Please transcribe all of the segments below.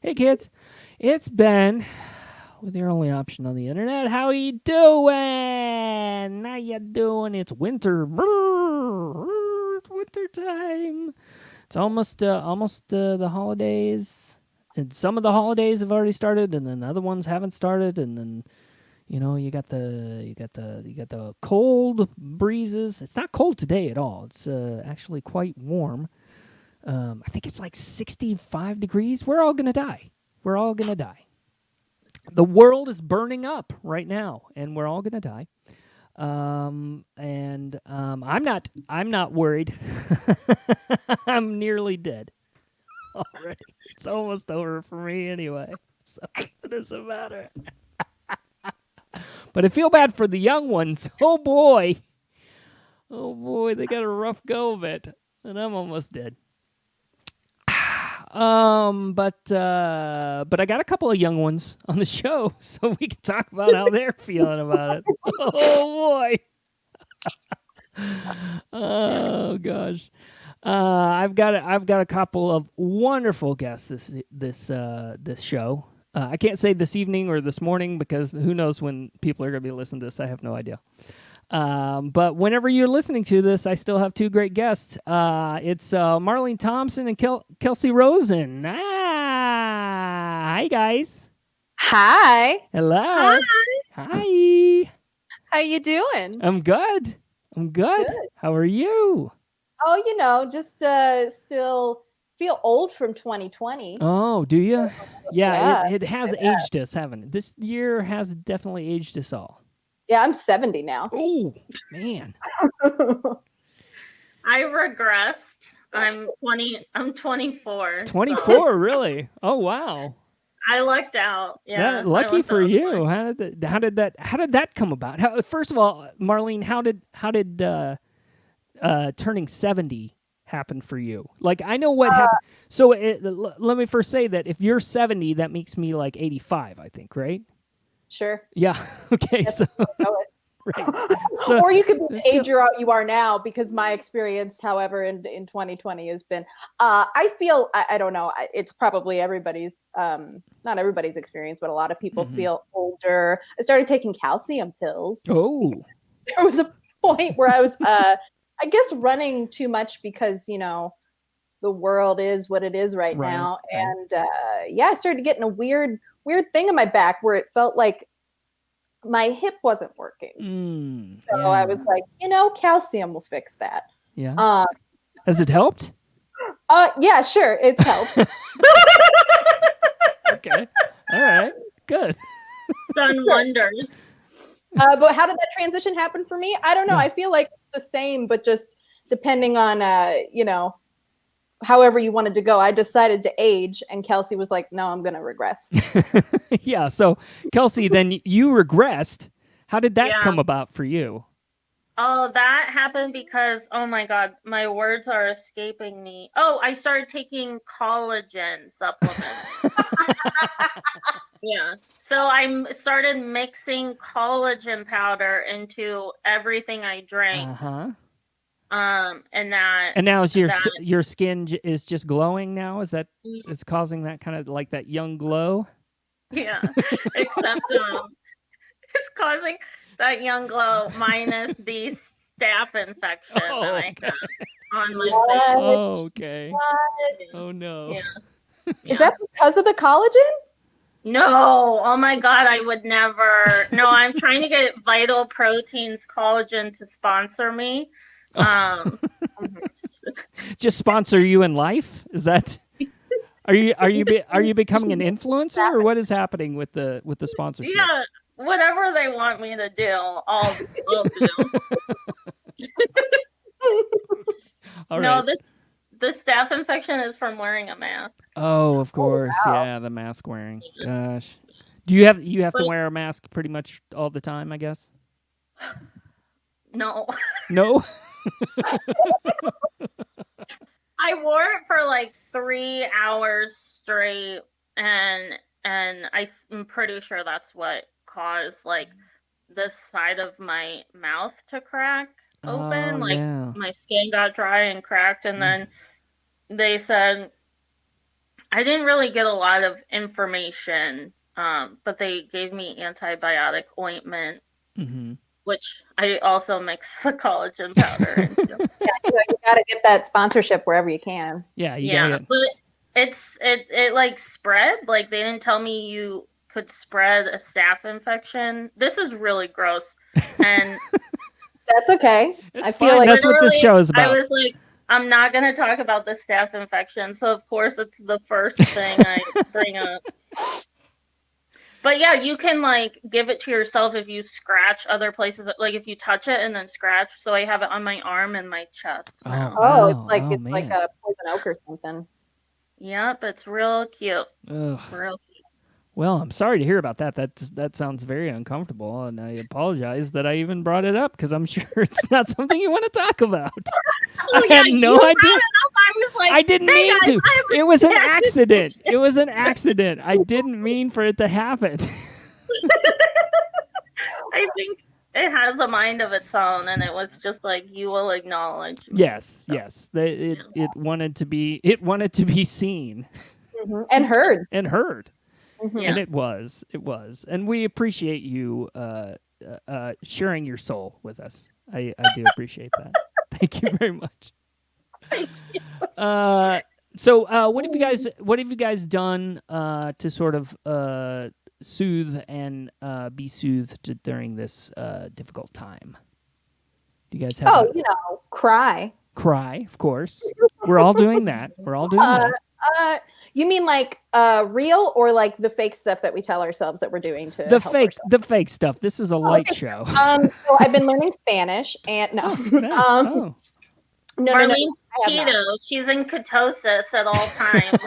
Hey kids, it's Ben with your only option on the internet. How you doing? How you doing? It's winter. It's winter time. It's almost the holidays, and some of the holidays have already started, and then other ones haven't started, and then you got the cold breezes. It's not cold today at all. It's actually quite warm. I think it's like 65 degrees. We're all gonna die. We're all gonna die. The world is burning up right now, and we're all gonna die. I'm not worried. I'm nearly dead already. It's almost over for me anyway. So it doesn't matter. But I feel bad for the young ones. Oh boy, they got a rough go of it, and I'm almost dead. But I got a couple of young ones on the show, so we can talk about how they're feeling about it. Oh boy. Oh gosh. I've got a couple of wonderful guests this show. I can't say this evening or this morning because who knows when people are going to be listening to this. I have no idea. But whenever you're listening to this, I still have two great guests. It's Marlene Thompson and Kelsey Rosen. Hi, guys. Hi. Hello. Hi. How you doing? I'm good. Good. How are you? Oh, just still feel old from 2020. Oh, do you? Yeah. It has aged us, haven't it? This year has definitely aged us all. Yeah, I'm 70 now. Oh, man. I regressed. I'm 24. 24, so. Really? Oh, wow. I lucked out. Yeah. Lucky for you. How did that come about? First of all, Marlene, how did turning 70 happen for you? Like, I know what happened. So let me first say that if you're 70, that makes me like 85, I think, right? Sure. Yeah. Okay. Yes, so, right. So, or you could be the age you are now, because my experience, however, in 2020 has been, I feel, I don't know, it's probably everybody's, not everybody's experience, but a lot of people feel older. I started taking calcium pills. Oh. There was a point where I was, I guess, running too much because, the world is what it is right now. Right. And I started getting a weird thing in my back where it felt like my hip wasn't working. So I was like, calcium will fix that. Yeah. Has it helped? Yeah, sure. It's helped. Okay. All right. Good. Done wonders. But how did that transition happen for me? I don't know. I feel like it's the same, but just depending on, however you wanted to go. I decided to age, and Kelsey was like, no, I'm going to regress. Yeah. So, Kelsey, then you regressed. How did that come about for you? Oh, that happened because, oh my God, my words are escaping me. Oh, I started taking collagen supplements. Yeah. So I started mixing collagen powder into everything I drank. Uh-huh. And now is your skin is just glowing now? Is that it's causing that kind of like that young glow? Yeah, except it's causing that young glow minus the staph infection that I had on my face. Oh, okay. What? Oh no. Yeah. Is that because of the collagen? No. Oh my God, I would never. No, I'm trying to get Vital Proteins Collagen to sponsor me. Just sponsor you in life? Is that are you becoming an influencer, or what is happening with the sponsorship? Yeah, whatever they want me to do, I'll do. All no, right. the staph infection is from wearing a mask. Oh, of course. Oh, wow. Yeah, the mask wearing. Gosh. Do you have to wear a mask pretty much all the time, I guess? No. No? I wore it for like 3 hours straight, and I'm pretty sure that's what caused like this side of my mouth to crack open. My skin got dry and cracked, and then they said I didn't really get a lot of information, but they gave me antibiotic ointment, which I also mix the collagen powder into. You got to get that sponsorship wherever you can. Yeah, but it like spread. Like they didn't tell me you could spread a staph infection. This is really gross, and that's okay. I feel like that's what this show is about. I was like, I'm not going to talk about the staph infection, so of course it's the first thing I bring up. But yeah, you can like give it to yourself if you scratch other places, like if you touch it and then scratch. So I have it on my arm and my chest. It's like a poison oak or something. Yep, it's real cute. Ugh. Real cute. Well, I'm sorry to hear about that. That sounds very uncomfortable, and I apologize that I even brought it up because I'm sure it's not something you want to talk about. I had no idea. I was like, I didn't mean to. It was an accident. It was an accident. I didn't mean for it to happen. I think it has a mind of its own, and it was just like, you will acknowledge. Yes, so. Yes. It wanted to be seen and heard. And it was, and we appreciate you sharing your soul with us. I do appreciate that. Thank you very much. So, what have you guys done to sort of soothe and be soothed during this difficult time? Do you guys have? Cry. Cry, of course. We're all doing that. You mean like real or like the fake stuff that we tell ourselves that we're doing to the fake stuff. This is a light show. So I've been learning Spanish and no. Marlene's keto. She's in ketosis at all times.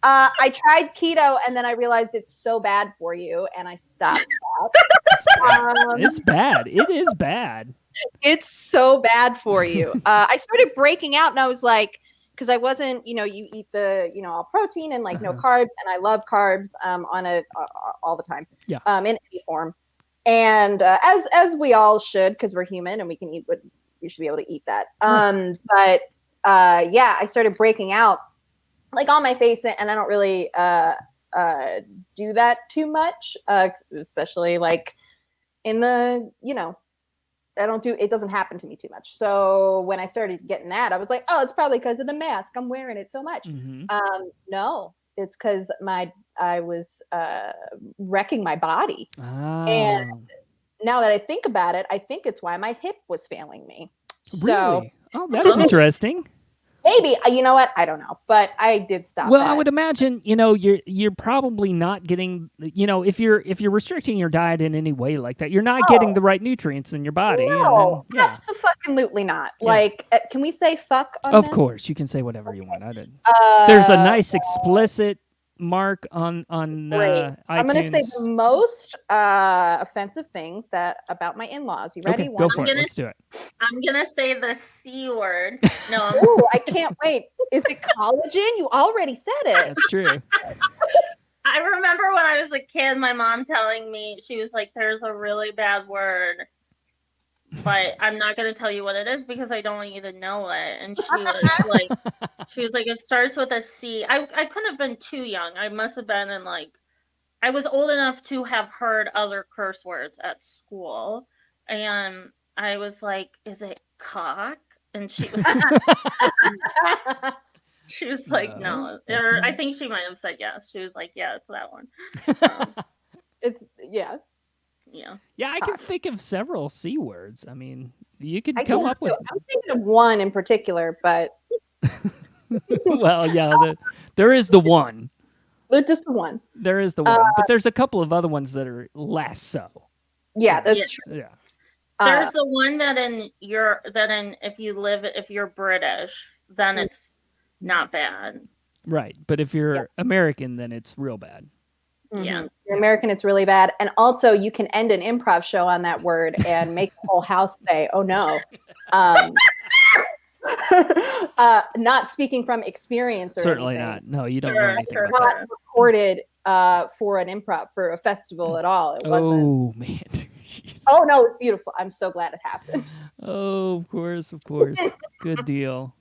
I tried keto and then I realized it's so bad for you and I stopped that. It's bad. It is bad. It's so bad for you. I started breaking out and I was like, because I wasn't, you eat the, all protein and like no carbs, and I love carbs all the time, in any form, and as we all should, because we're human and we can eat what we should be able to eat that. But I started breaking out like on my face, and I don't really do that too much, especially like in the it doesn't happen to me too much. So when I started getting that, I was like, oh, it's probably because of the mask. I'm wearing it so much. No, it's because I was wrecking my body. And now that I think about it, I think it's why my hip was failing me. Really? Oh, that's interesting. Maybe, you know what? I don't know, but I did stop. Well, I would imagine, you're probably not getting, if you're restricting your diet in any way like that, you're not getting the right nutrients in your body. No, absolutely not. Yeah. Like, can we say fuck on this? Of this? course, you can say whatever you want. I didn't. There's a nice explicit mark on iTunes. I'm going to say the most offensive things about my in-laws. You ready? Okay, go for it. Let's do it. I'm going to say the C word. No. Ooh, I can't wait. Is it collagen? You already said it. That's true. I remember when I was a kid, my mom telling me, she was like, there's a really bad word, but I'm not going to tell you what it is because I don't want you to know it. And she was like, it starts with a C. I couldn't have been too young. I must have been I was old enough to have heard other curse words at school. And I was like, is it cock? And she was no. Or I think she might have said yes. She was like, yeah, it's that one. It's, yeah. Yeah. Yeah, I can think of several C words. I mean, you could come up with... I'm thinking of one in particular, but... Well, yeah, there is the one. There's just the one. There is the one, but there's a couple of other ones that are less so. Yeah, that's true. Yeah. There's the one if you're British, then it's not bad. Right, but if you're American, then it's real bad. Mm-hmm. Yeah, if you're American, it's really bad. And also, you can end an improv show on that word and make the whole house say, "Oh no." Not speaking from experience or certainly anything. Not. No, you don't know anything. Not recorded for an improv for a festival at all. It wasn't. Oh man. Jeez. Oh no, it's beautiful. I'm so glad it happened. Oh, of course. Good deal.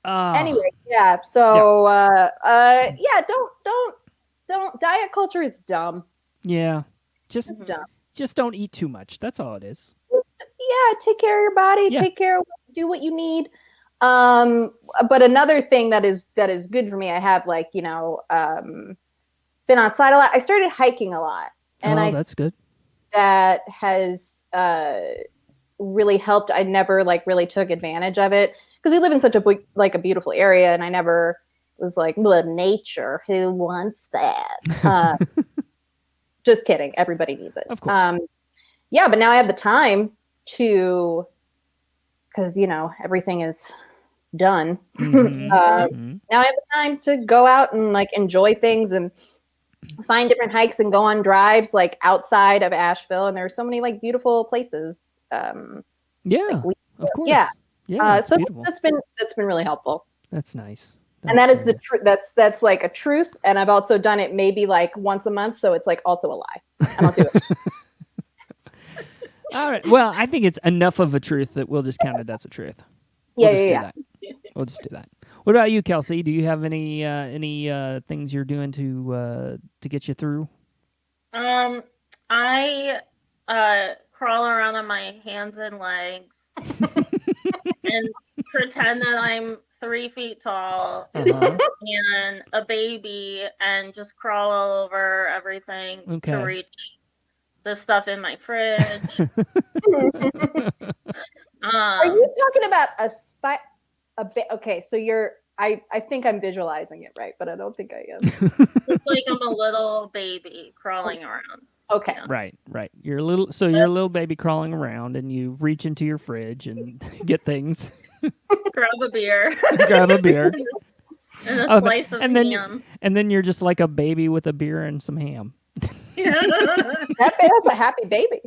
Anyway, yeah. So, yeah, don't. Diet culture is dumb. Yeah. It's dumb. Just don't eat too much. That's all it is. Yeah, take care of your body. Yeah. Take care of, do what you need. But another thing that is good for me, I have like, been outside a lot. I started hiking a lot, and that's good. That has really helped. I never like really took advantage of it because we live in such a beautiful area, and I never was like, well, nature, who wants that? Just kidding. Everybody needs it. Of course. Yeah, but now I have the time to, because everything is done. Mm-hmm. Now I have the time to go out and like enjoy things and find different hikes and go on drives like outside of Asheville. And there are so many like beautiful places. Of course. Yeah. So beautiful. that's been really helpful. That's nice. And that is the truth. That's like a truth. And I've also done it maybe like once a month. So it's like also a lie. I don't do it. All right. Well, I think it's enough of a truth that we'll just count it as a truth. Yeah. We'll just do that. What about you, Kelsey? Do you have any things you're doing to get you through? I crawl around on my hands and legs and pretend that I'm 3 feet tall and a baby, and just crawl all over everything to reach the stuff in my fridge. Are you talking about okay, so I think I'm visualizing it right, but I don't think I am. It's like I'm a little baby crawling around. Okay. Yeah. Right. You're a little baby crawling around, and you reach into your fridge and get things. Grab a beer. And a slice of ham. And then you're just like a baby with a beer and some ham. That's a happy baby.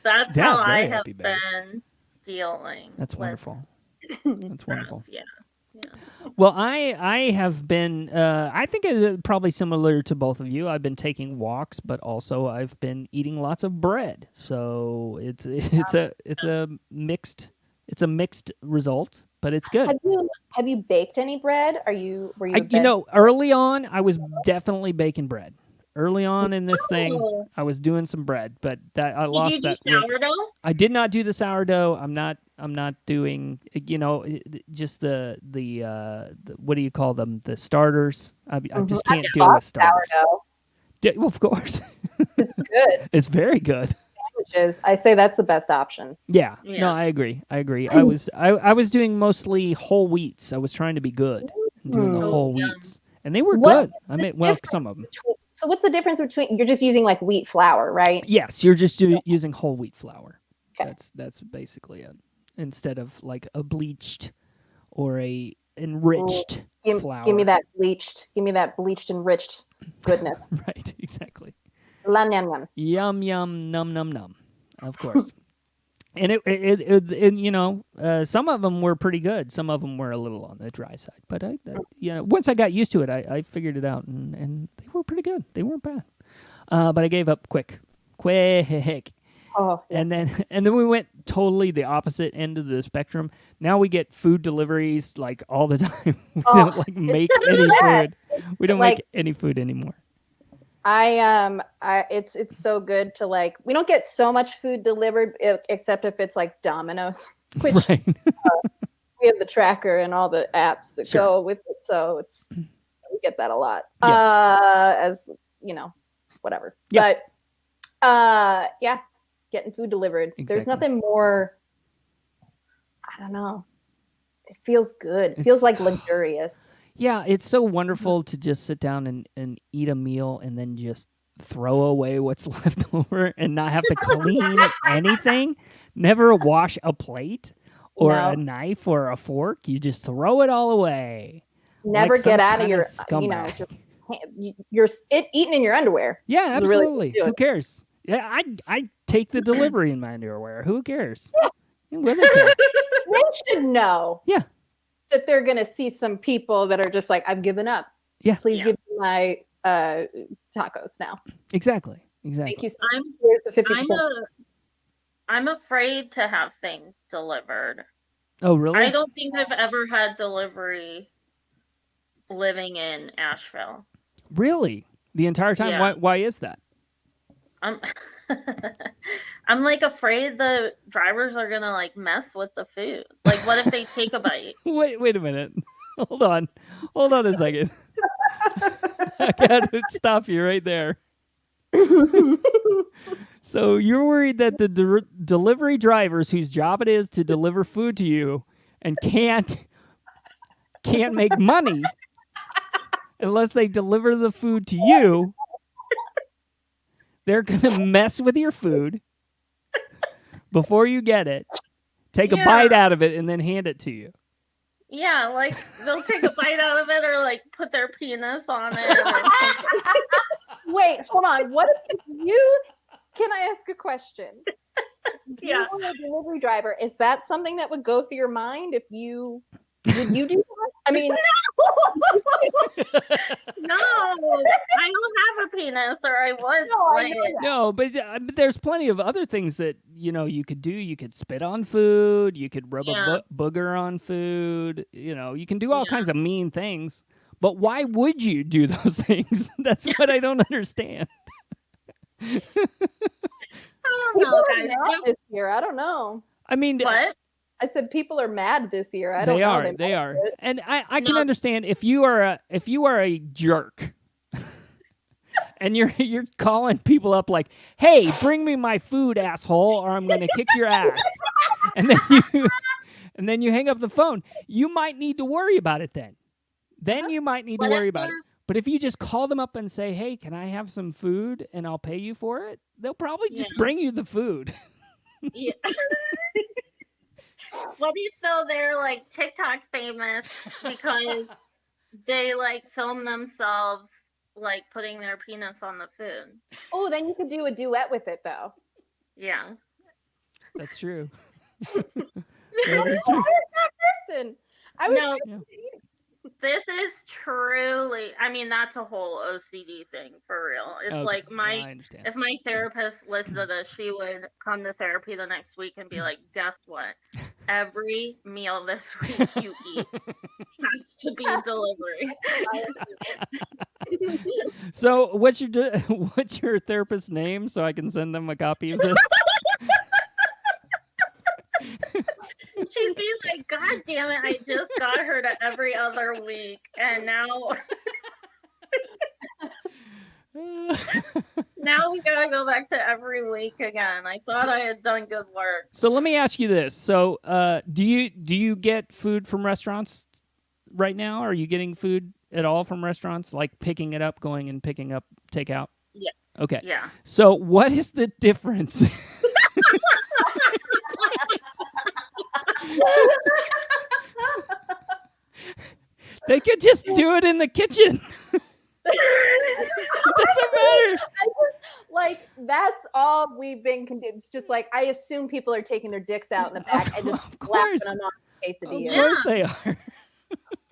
That's how I have been dealing. That's with wonderful. That's wonderful. Yeah. Well, I have been. I think it's probably similar to both of you. I've been taking walks, but also I've been eating lots of bread. So it's a mixed result, but it's good. Have you baked any bread? Were you? Early on, I was definitely baking bread. Early on in this thing, I was doing some bread, but I lost that. Did you do sourdough? I did not do the sourdough. I'm not doing, just the what do you call them? The starters. I just can't deal with starters. Sourdough. Well, of course. It's good. It's very good. Sandwiches. I say that's the best option. Yeah. No, I agree. I was doing mostly whole wheats. I was trying to be good and doing the whole wheats, and they were good. I mean, some of them. So what's the difference between, you're just using like wheat flour, right? Yes, you're just using whole wheat flour. Okay. That's basically it. Instead of like a bleached or a enriched flour. Give me that bleached enriched goodness. Right, exactly. Yum yum yum. Yum yum num num num. Of course. And some of them were pretty good. Some of them were a little on the dry side. But once I got used to it, I figured it out, and they were pretty good. They weren't bad. But I gave up quick. Oh, yeah. And then we went totally the opposite end of the spectrum. Now we get food deliveries like all the time. We don't like make any food. We don't make any food anymore. It's so good to like, we don't get so much food delivered except if it's like Domino's, which right. We have the tracker and all the apps that go with it. So we get that a lot, as whatever. Yeah. But getting food delivered. Exactly. There's nothing more, I don't know. It feels good. It feels like luxurious. Yeah, it's so wonderful to just sit down and eat a meal and then just throw away what's left over and not have to clean anything. Never wash a plate or a knife or a fork. You just throw it all away. Never get out of your, you're eating in your underwear. Yeah, absolutely. Who cares? Yeah, I take the delivery in my underwear. Who cares? Women care. Men should know. Yeah. That they're going to see some people that are just like, I've given up. Yeah. Please give me my tacos now. Exactly. Thank you. I'm afraid to have things delivered Oh, really? I don't think I've ever had delivery living in Asheville. Really? The entire time? Yeah. Why is that? I'm I'm like afraid the drivers are gonna like mess with the food. Like, what if they take a bite? Wait a minute. Hold on a second. I gotta stop you right there. So you're worried that the delivery drivers whose job it is to deliver food to you and can't make money unless they deliver the food to you, they're going to mess with your food before you get it, take a bite out of it, and then hand it to you. Yeah, like they'll take a bite out of it or like put their penis on it. Wait, hold on. What if you? Can I ask a question? Yeah. You were a delivery driver. Is that something that would go through your mind if you? Would you do that? I mean, no, I don't have a penis, or I would. No, I know that. No, but there's plenty of other things that you could do. You could spit on food. You could rub a booger on food. You can do all kinds of mean things. But why would you do those things? That's what I don't understand. I don't know, guys. Mad this year. I don't know. I mean, What? I said people are mad this year. I don't know. They are. And I can understand if you are a jerk. And you're calling people up like, "Hey, bring me my food, asshole, or I'm going to kick your ass." And then you hang up the phone. You might need to worry about it then. Then you might need to worry about it. But if you just call them up and say, "Hey, can I have some food and I'll pay you for it?" They'll probably just bring you the food. Yeah. What if though they're like TikTok famous because they like film themselves like putting their penis on the food? Oh, then you could do a duet with it though. Yeah. That's true. Who is that person? I was This is truly, I mean, that's a whole OCD thing for real. It's like if my therapist listened to this, she would come to therapy the next week and be like, "Guess what? Every meal this week you eat has to be delivery." So what's your therapist's name so I can send them a copy of this? She'd be like, "God damn it, I just got her to every other week, and now we gotta go back to every week again. I thought I had done good work." So let me ask you this. So do you get food from restaurants right now? Are you getting food at all from restaurants, like picking it up, going and picking up takeout? Yeah. Okay. Yeah. So what is the difference? They could just do it in the kitchen. It doesn't matter. Like, that's all we've been It's just like, I assume people are taking their dicks out in the back and just slapping them on the quesadilla. Of course they are.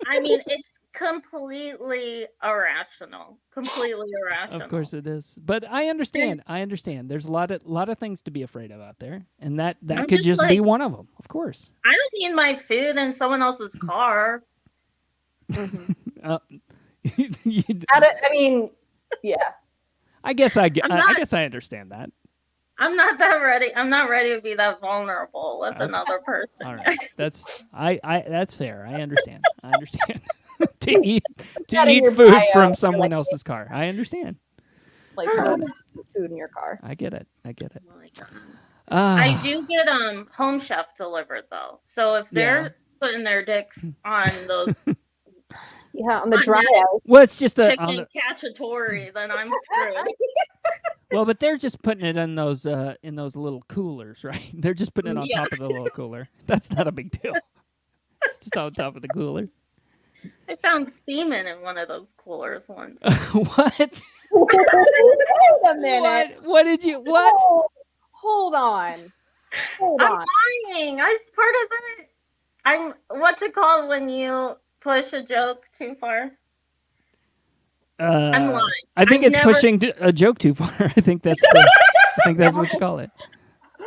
I mean, it's completely irrational. Completely irrational. Of course it is. But I understand. There's a lot of things to be afraid of out there. And that could just be one of them. Of course. I don't need my food in someone else's car. Mm-hmm. I mean, yeah. I guess I understand that. I'm not that ready. I'm not ready to be that vulnerable with another person. All right. That's fair. I understand. to eat food from someone else's car. I understand. Like food in your car. I get it. Oh my God. I do get Home Chef delivered though. So if they're putting their dicks on those on the dry out. Well, it's just chicken cacciatore, then I'm screwed. Well, but they're just putting it in those little coolers, right? They're just putting it on top of the little cooler. That's not a big deal. It's just on top of the cooler. I found semen in one of those coolers once. What? Wait a minute. What did you? What? Hold on. I'm lying. I was part of it. What's it called when you push a joke too far? I'm lying. I think it's pushing a joke too far. I think that's what you call it.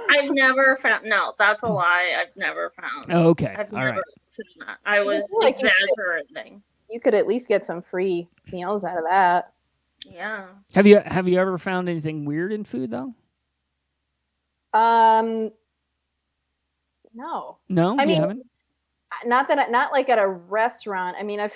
I've never found. No, that's a lie. I've never found. Oh, okay. I've All never right. found that. I was like exaggerating. You could at least get some free meals out of that. Yeah. Have you ever found anything weird in food though? No. No, I you mean, haven't. not like at a restaurant. I mean, I've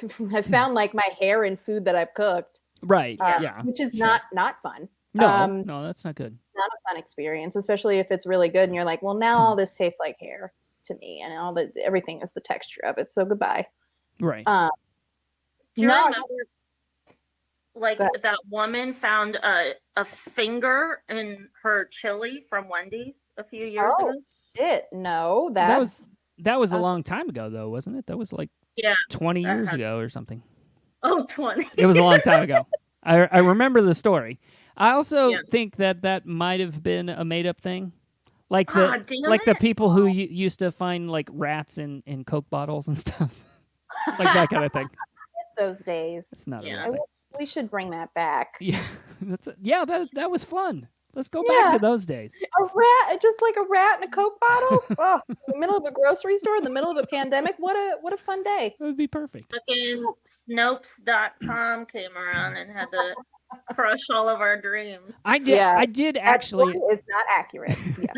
found like my hair in food that I've cooked, Right. Yeah. which is sure. not fun. No, that's not good. Not a fun experience, especially if it's really good and you're like, well, now all this tastes like hair to me, and all that everything is the texture of it. So goodbye. Right. Do you No. remember, like, that woman found a finger in her chili from Wendy's a few years ago? Shit, no, that was a long time ago, though, wasn't it? That was like 20 years ago or something. Oh, 20. It was a long time ago. I remember the story. I also think that might have been a made-up thing. Like the people who used to find like rats in Coke bottles and stuff. Like that kind of thing. Those days. It's not a real thing. We should bring that back. Yeah, that was fun. Let's go back to those days. A rat, just like a rat in a Coke bottle. Oh, in the middle of a grocery store, in the middle of a pandemic. What a fun day. It would be perfect. Fucking Snopes.com came around and had to crush all of our dreams. I did actually. That is not accurate. Yeah.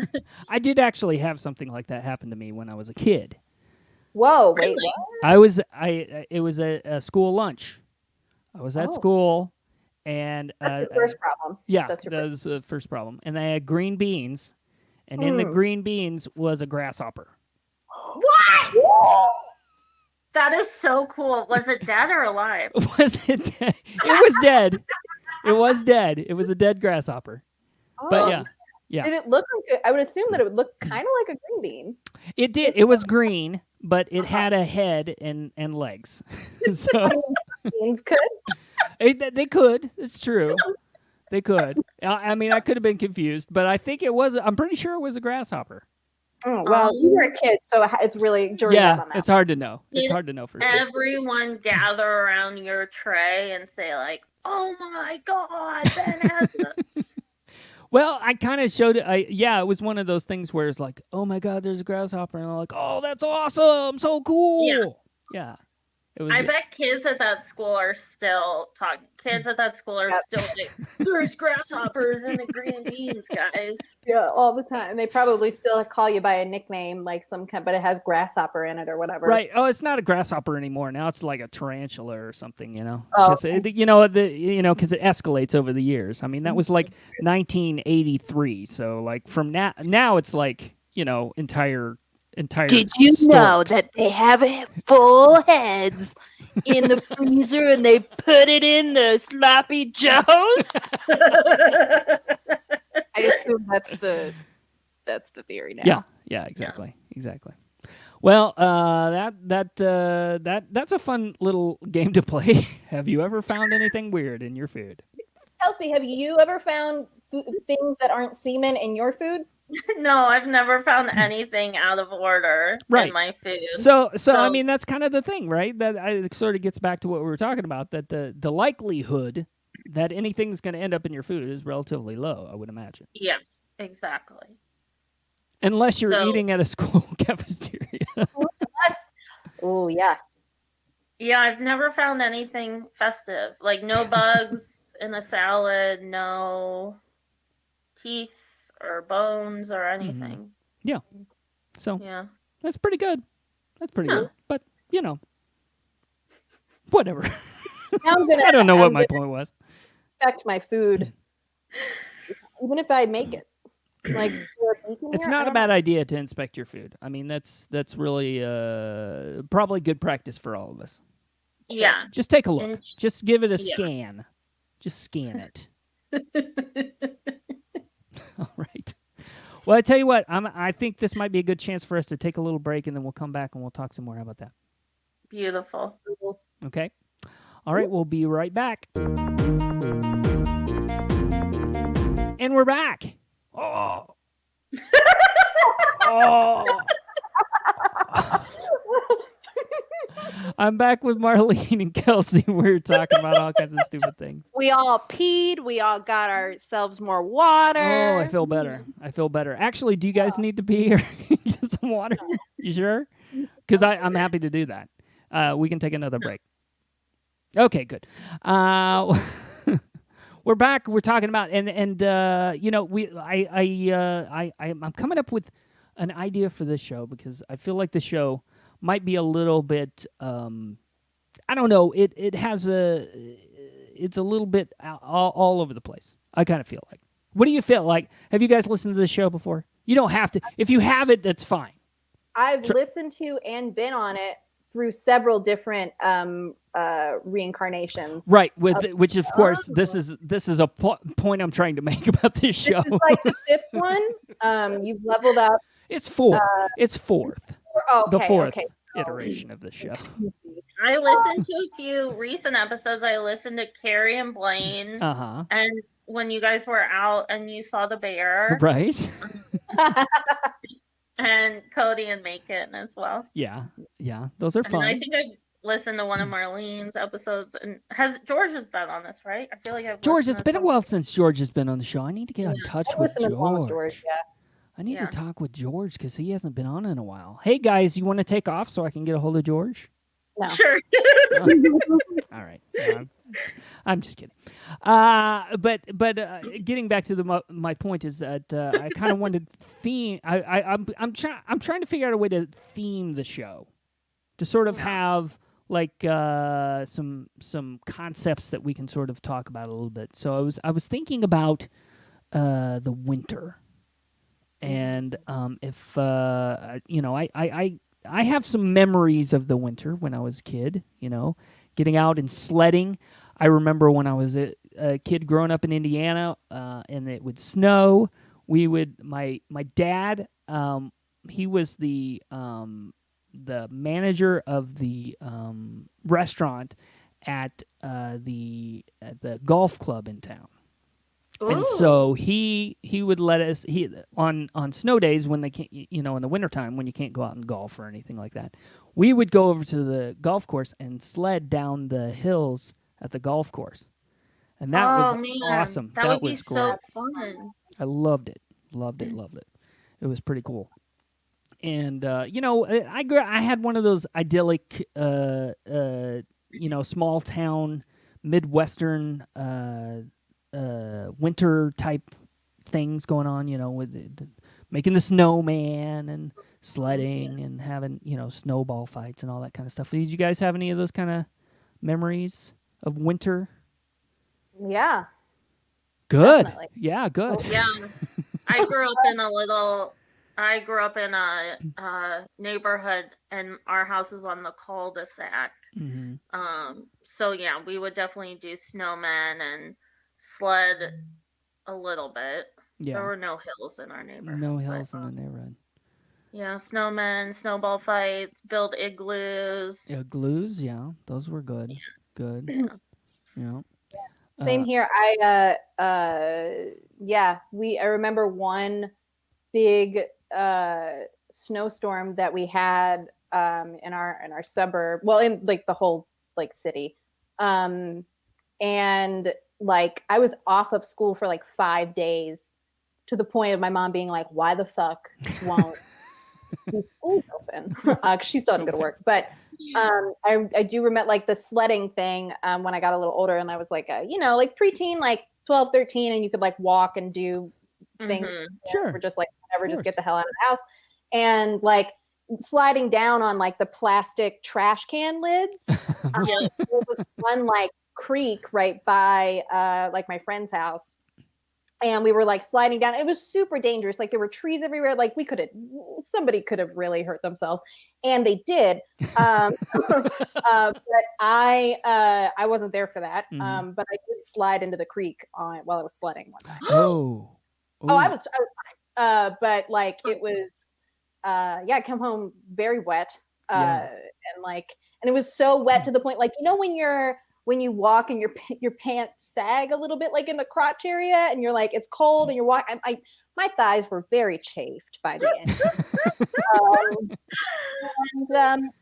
I did actually have something like that happen to me when I was a kid. Whoa, wait, Really? what? It was a school lunch. I was at school, and That's your first problem. yeah, That's your that was the first problem. And they had green beans, and in the green beans was a grasshopper. What? That is so cool. Was it dead or alive? Was it dead? It was dead. It was dead. It was a dead grasshopper. Oh. But yeah. Did it look like I would assume that it would look kind of like a green bean. It did. It was green, but it had a head and legs. So Beans could. they could. It's true. They could. I mean, I could have been confused, but I think it was. I'm pretty sure it was a grasshopper. Well, you were a kid, so it's really jury out on that. It's hard to know. It's hard to know for sure. Everyone gather around your tray and say like, "Oh my God, Ben has the." Well, I kind of showed it. It was one of those things where it's like, "Oh my God, there's a grasshopper," and I'm like, "Oh, that's awesome, so cool." Yeah. I bet kids at that school are still talking. Kids at that school are still like, "There's grasshoppers in the green beans, guys." Yeah, all the time. They probably still call you by a nickname, like some kind, but it has grasshopper in it or whatever. Right. Oh, it's not a grasshopper anymore. Now it's like a tarantula or something. You know. Oh. Because it escalates over the years. I mean, that was like 1983. So like from now it's like entire. Did you know storks. that they have full heads in the freezer and they put it in the sloppy joes? I assume that's the theory now. Yeah, exactly. Well, that's a fun little game to play. Have you ever found anything weird in your food? Kelsey, have you ever found things that aren't semen in your food? No, I've never found anything out of order in my food. So I mean, that's kind of the thing, right? That it sort of gets back to what we were talking about, that the likelihood that anything's going to end up in your food is relatively low, I would imagine. Yeah, exactly. Unless you're eating at a school cafeteria. Oh, yeah. Yeah, I've never found anything festive. Like no bugs in a salad, no teeth or bones or anything. Yeah. So yeah, that's pretty good. That's pretty good. But whatever. I don't know what my point was. Respect my food, even if I make it. Like it's not a bad idea to inspect your food. I mean, that's really probably good practice for all of us. Yeah. Just take a look. Just give it a scan. Just scan it. All right. Well, I tell you what, I think this might be a good chance for us to take a little break, and then we'll come back and we'll talk some more. How about that? Beautiful. Okay. All right, we'll be right back. And we're back. Oh. I'm back with Marlene and Kelsey. We're talking about all kinds of stupid things. We all peed. We all got ourselves more water. Oh, I feel better. Actually, do you guys need to pee or get some water? You sure? Because I'm happy to do that. We can take another break. Okay, good. We're back. We're talking about I'm coming up with an idea for this show because I feel like the show might be a little bit I don't know. It's a little bit all over the place. I kind of feel like. What do you feel like? Have you guys listened to this show before? You don't have to. If you have it, that's fine. I've listened to and been on it through several different reincarnations. Right, which of course this is a point I'm trying to make about this show. This is like the fifth one. You've leveled up. It's fourth. It's fourth. Okay, the fourth so iteration of the show. I listened to a few recent episodes. I listened to Carrie and Blaine. And when you guys were out and you saw the bear. Right. And Cody and Macon as well. Yeah. Those are fun. And I think I listened to one of Marlene's episodes. And George has been on this, right? I feel like George, it's been a while since George has been on the show. I need to get in touch with George. I need to talk with George because he hasn't been on in a while. Hey, guys, you want to take off so I can get a hold of George? No. Sure. All right. I'm just kidding. But getting back to my point is that I kind of wanted theme. I'm trying to figure out a way to theme the show to sort of have like some concepts that we can sort of talk about a little bit. So I was thinking about the winter. And if I have some memories of the winter when I was a kid, getting out and sledding. I remember when I was a kid growing up in Indiana, and it would snow. My dad, he was the manager of the restaurant at the golf club in town. Ooh. And so he would let us on snow days when they can't, in the wintertime when you can't go out and golf or anything like that, we would go over to the golf course and sled down the hills at the golf course, and that was awesome. That would was be great. so fun. I loved it. It was pretty cool. And I had one of those idyllic, small town Midwestern. Winter type things going on, with making the snowman and sledding and having, snowball fights and all that kind of stuff. Did you guys have any of those kind of memories of winter? Yeah. Good. Definitely. Yeah, good. Yeah. I grew up in a neighborhood, and our house was on the cul-de-sac. Mm-hmm. So yeah, we would definitely do snowmen and sled a little bit. Yeah. There were no hills in our neighborhood. No hills in the neighborhood. Yeah, snowmen, snowball fights, build igloos. Igloos, yeah, those were good. Yeah. Good. Yeah. Same here. I remember one big snowstorm that we had in our suburb. Well, in like the whole like city. And like I was off of school for like 5 days, to the point of my mom being like, "Why the fuck won't the school open?" Cause she still had to go to work. But I do remember like the sledding thing when I got a little older, and I was like, like preteen, like 12, 13, and you could like walk and do things. Sure. Or just like whatever, just get the hell out of the house. And like sliding down on like the plastic trash can lids. There was one like creek right by like my friend's house, and we were like sliding down. It was super dangerous. Like there were trees everywhere. Like somebody could have really hurt themselves, and they did. But I wasn't there for that. Mm-hmm. But I did slide into the creek while I was sledding one time. Oh, I was fine. But like it was I come home very wet. And it was so wet to the point, like, when you walk and your pants sag a little bit, like in the crotch area, and you're like, it's cold and you're walking. my thighs were very chafed by the end.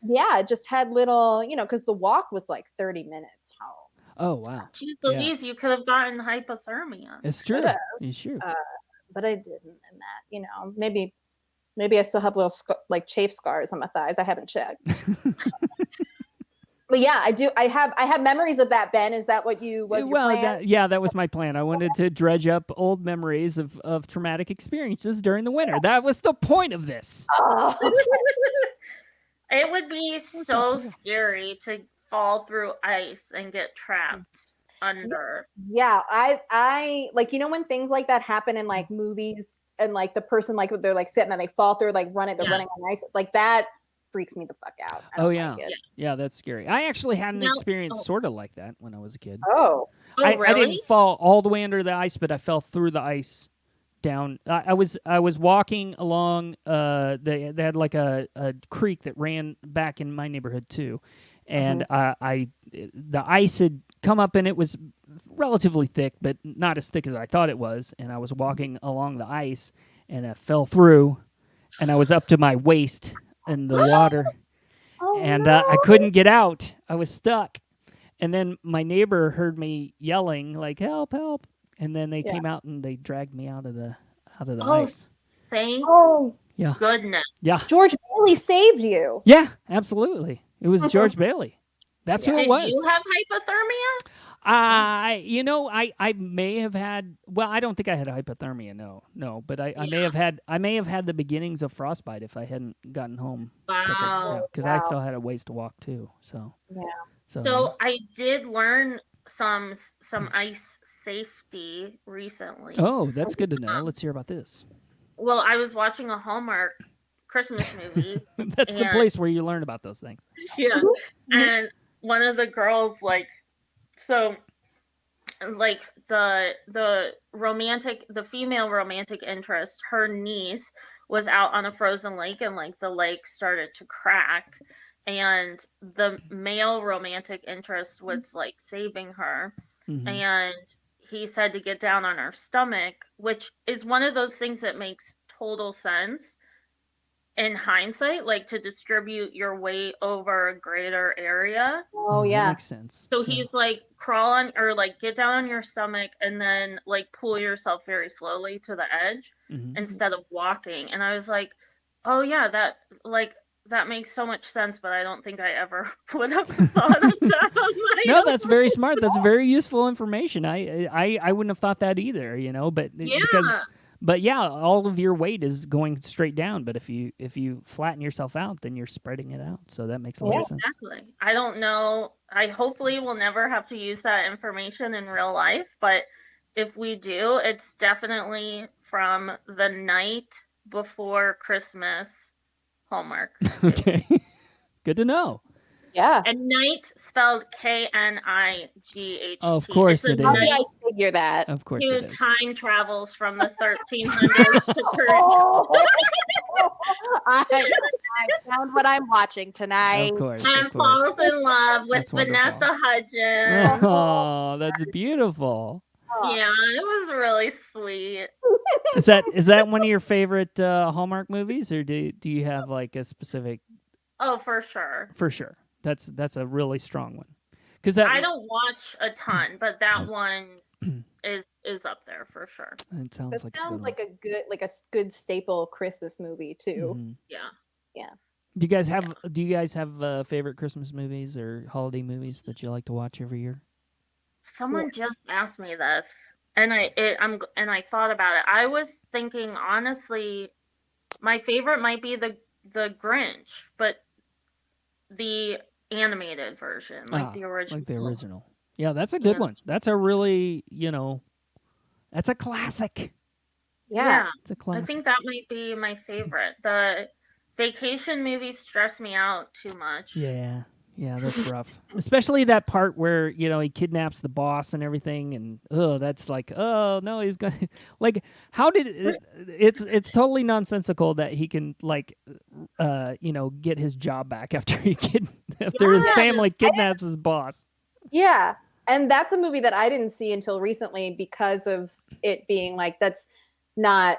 Yeah, just had little, because the walk was like 30 minutes home. Oh, wow. Jeez Louise, you could have gotten hypothermia. It's true. Could've. It's true. But I didn't, and that, maybe I still have little like chafe scars on my thighs. I haven't checked. But yeah, I do. I have memories of that. Ben, is that what your plan? That was my plan. I wanted to dredge up old memories of traumatic experiences during the winter. That was the point of this. Oh. It would be so scary to fall through ice and get trapped under. Yeah, I like, when things like that happen in like movies, and like the person like they're like sitting and they fall through, like running on ice, like that freaks me the fuck out. Oh yeah, yeah, that's scary. I actually had an experience sort of like that when I was a kid. Oh, really? I didn't fall all the way under the ice, but I fell through the ice down. I was walking along. They had like a creek that ran back in my neighborhood too, and the ice had come up and it was relatively thick, but not as thick as I thought it was. And I was walking along the ice and I fell through, and I was up to my waist in the water, and I couldn't get out. I was stuck. And then my neighbor heard me yelling like, "Help, help." And then they came out and they dragged me out of the ice. Thank goodness. Yeah. George Bailey saved you. Yeah, absolutely. It was George Bailey. That's who it was. Did you have hypothermia? I may have had. Well, I don't think I had hypothermia. No. But I may have had the beginnings of frostbite if I hadn't gotten home. Wow. Because I still had a ways to walk too. So. Yeah. So I did learn some ice safety recently. Oh, that's good to know. Let's hear about this. Well, I was watching a Hallmark Christmas movie. That's the place where you learn about those things. Yeah. And one of the girls, like, so, like, the female romantic interest, her niece was out on a frozen lake, and like the lake started to crack, and the male romantic interest was like saving her, and he said to get down on her stomach, which is one of those things that makes total sense in hindsight, like to distribute your weight over a greater area. Oh yeah, that makes sense. So he's like, crawl on, or like get down on your stomach and then like pull yourself very slowly to the edge instead of walking. And I was like, oh yeah, that makes so much sense, but I don't think I ever would have thought of that. No, that's very smart. That's very useful information. I wouldn't have thought that either, but But yeah, all of your weight is going straight down. But if you flatten yourself out, then you're spreading it out. So that makes a lot of sense. Exactly. I don't know. I hopefully will never have to use that information in real life. But if we do, it's definitely from the night before Christmas Hallmark. Okay. Good to know. Yeah. And night spelled Knight. Oh, of course it is. How did I figure that? Of course it is. Time travels from the 1300s to current. I found what I'm watching tonight. Of course. And falls in love with Vanessa Hudgens. Oh, that's beautiful. Yeah, it was really sweet. Is that one of your favorite Hallmark movies, or do you have like a specific? Oh, for sure. For sure. That's a really strong one. I don't watch a ton, but that one is up there for sure. It sounds like a good staple Christmas movie too. Mm-hmm. Yeah. Do you guys have favorite Christmas movies or holiday movies that you like to watch every year? Someone just asked me this, and I thought about it. I was thinking, honestly, my favorite might be the Grinch, but the animated version, the original. Like the original. Yeah, that's a good one. That's a really, that's a classic. Yeah. It's a classic. I think that might be my favorite. The vacation movies stress me out too much. Yeah, that's rough. Especially that part where, he kidnaps the boss and everything, and that's like, oh no, he's gonna like, how did it's totally nonsensical that he can like get his job back after his family kidnaps his boss. Yeah. And that's a movie that I didn't see until recently because of it being like, that's not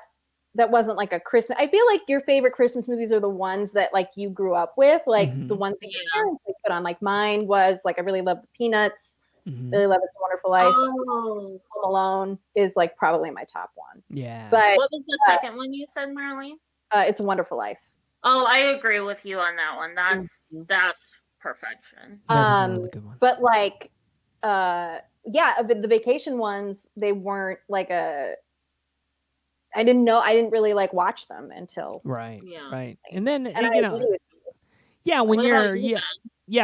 that wasn't like a Christmas. I feel like your favorite Christmas movies are the ones that like you grew up with, like the ones that your parents like, put on. Like mine was like I really love the Peanuts, really love It's a Wonderful Life. Home Alone is like probably my top one. Yeah. But what was the second one you said, Marlene? It's a Wonderful Life. Oh, I agree with you on that one. That's perfection. That was a really good one. But like, the vacation ones, they weren't like I didn't really like watch them until right. And then and you know,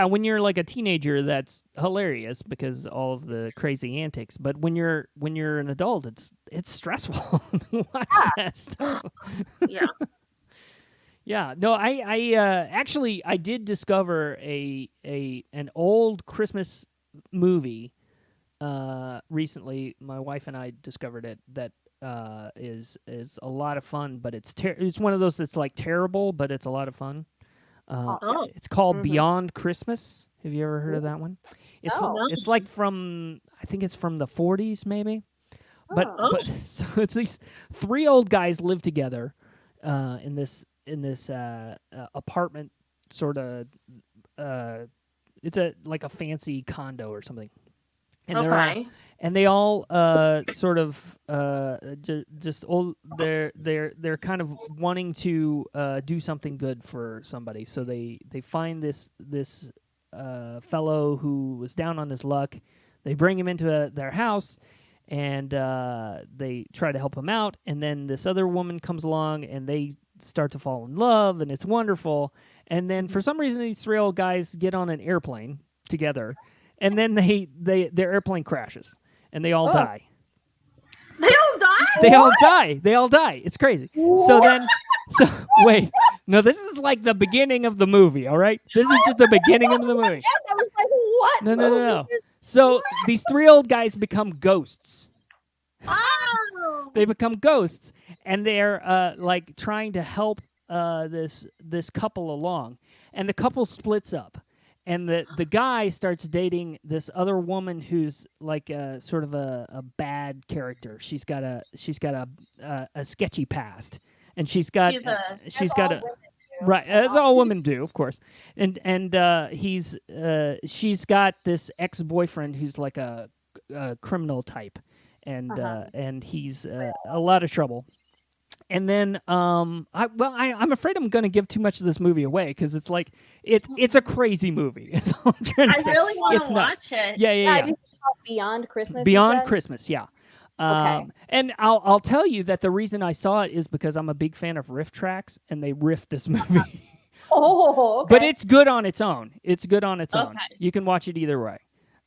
when you're like a teenager, that's hilarious because all of the crazy antics. But when you're an adult, it's stressful to watch that stuff. Yeah. Yeah. No, I actually I did discover an old Christmas movie recently. My wife and I discovered it that is a lot of fun, but it's one of those that's like terrible, but it's a lot of fun. It's called Beyond Christmas. Have you ever heard of that one? It's like I think it's from the 40s maybe. But so it's these three old guys live together in this apartment sort of it's like a fancy condo or something. And they all sort of just old. They're kind of wanting to do something good for somebody. So they find this fellow who was down on his luck. They bring him into their house, and they try to help him out. And then this other woman comes along, and they start to fall in love, and it's wonderful. And then for some reason, these three old guys get on an airplane together. And then their airplane crashes, and they all die. They all die? They all die. It's crazy. So wait. No, this is like the beginning of the movie, all right? This is just the beginning of the movie. I was like, what? No. So these three old guys become ghosts. Oh! They become ghosts, and they're like trying to help this couple along. And the couple splits up. And the guy starts dating this other woman who's like sort of a bad character. She's got a sketchy past, and she's got right, as all women do, of course. And she's got this ex-boyfriend who's like a criminal type, and he's a lot of trouble. And then, I'm afraid I'm going to give too much of this movie away because it's like it's a crazy movie. Is all I'm trying to say. I really want to watch it. Yeah. Beyond Christmas. Beyond Christmas, yeah. Okay. And I'll tell you that the reason I saw it is because I'm a big fan of riff tracks, and they riff this movie. Oh, okay. But it's good on its own. It's good on its own. You can watch it either way.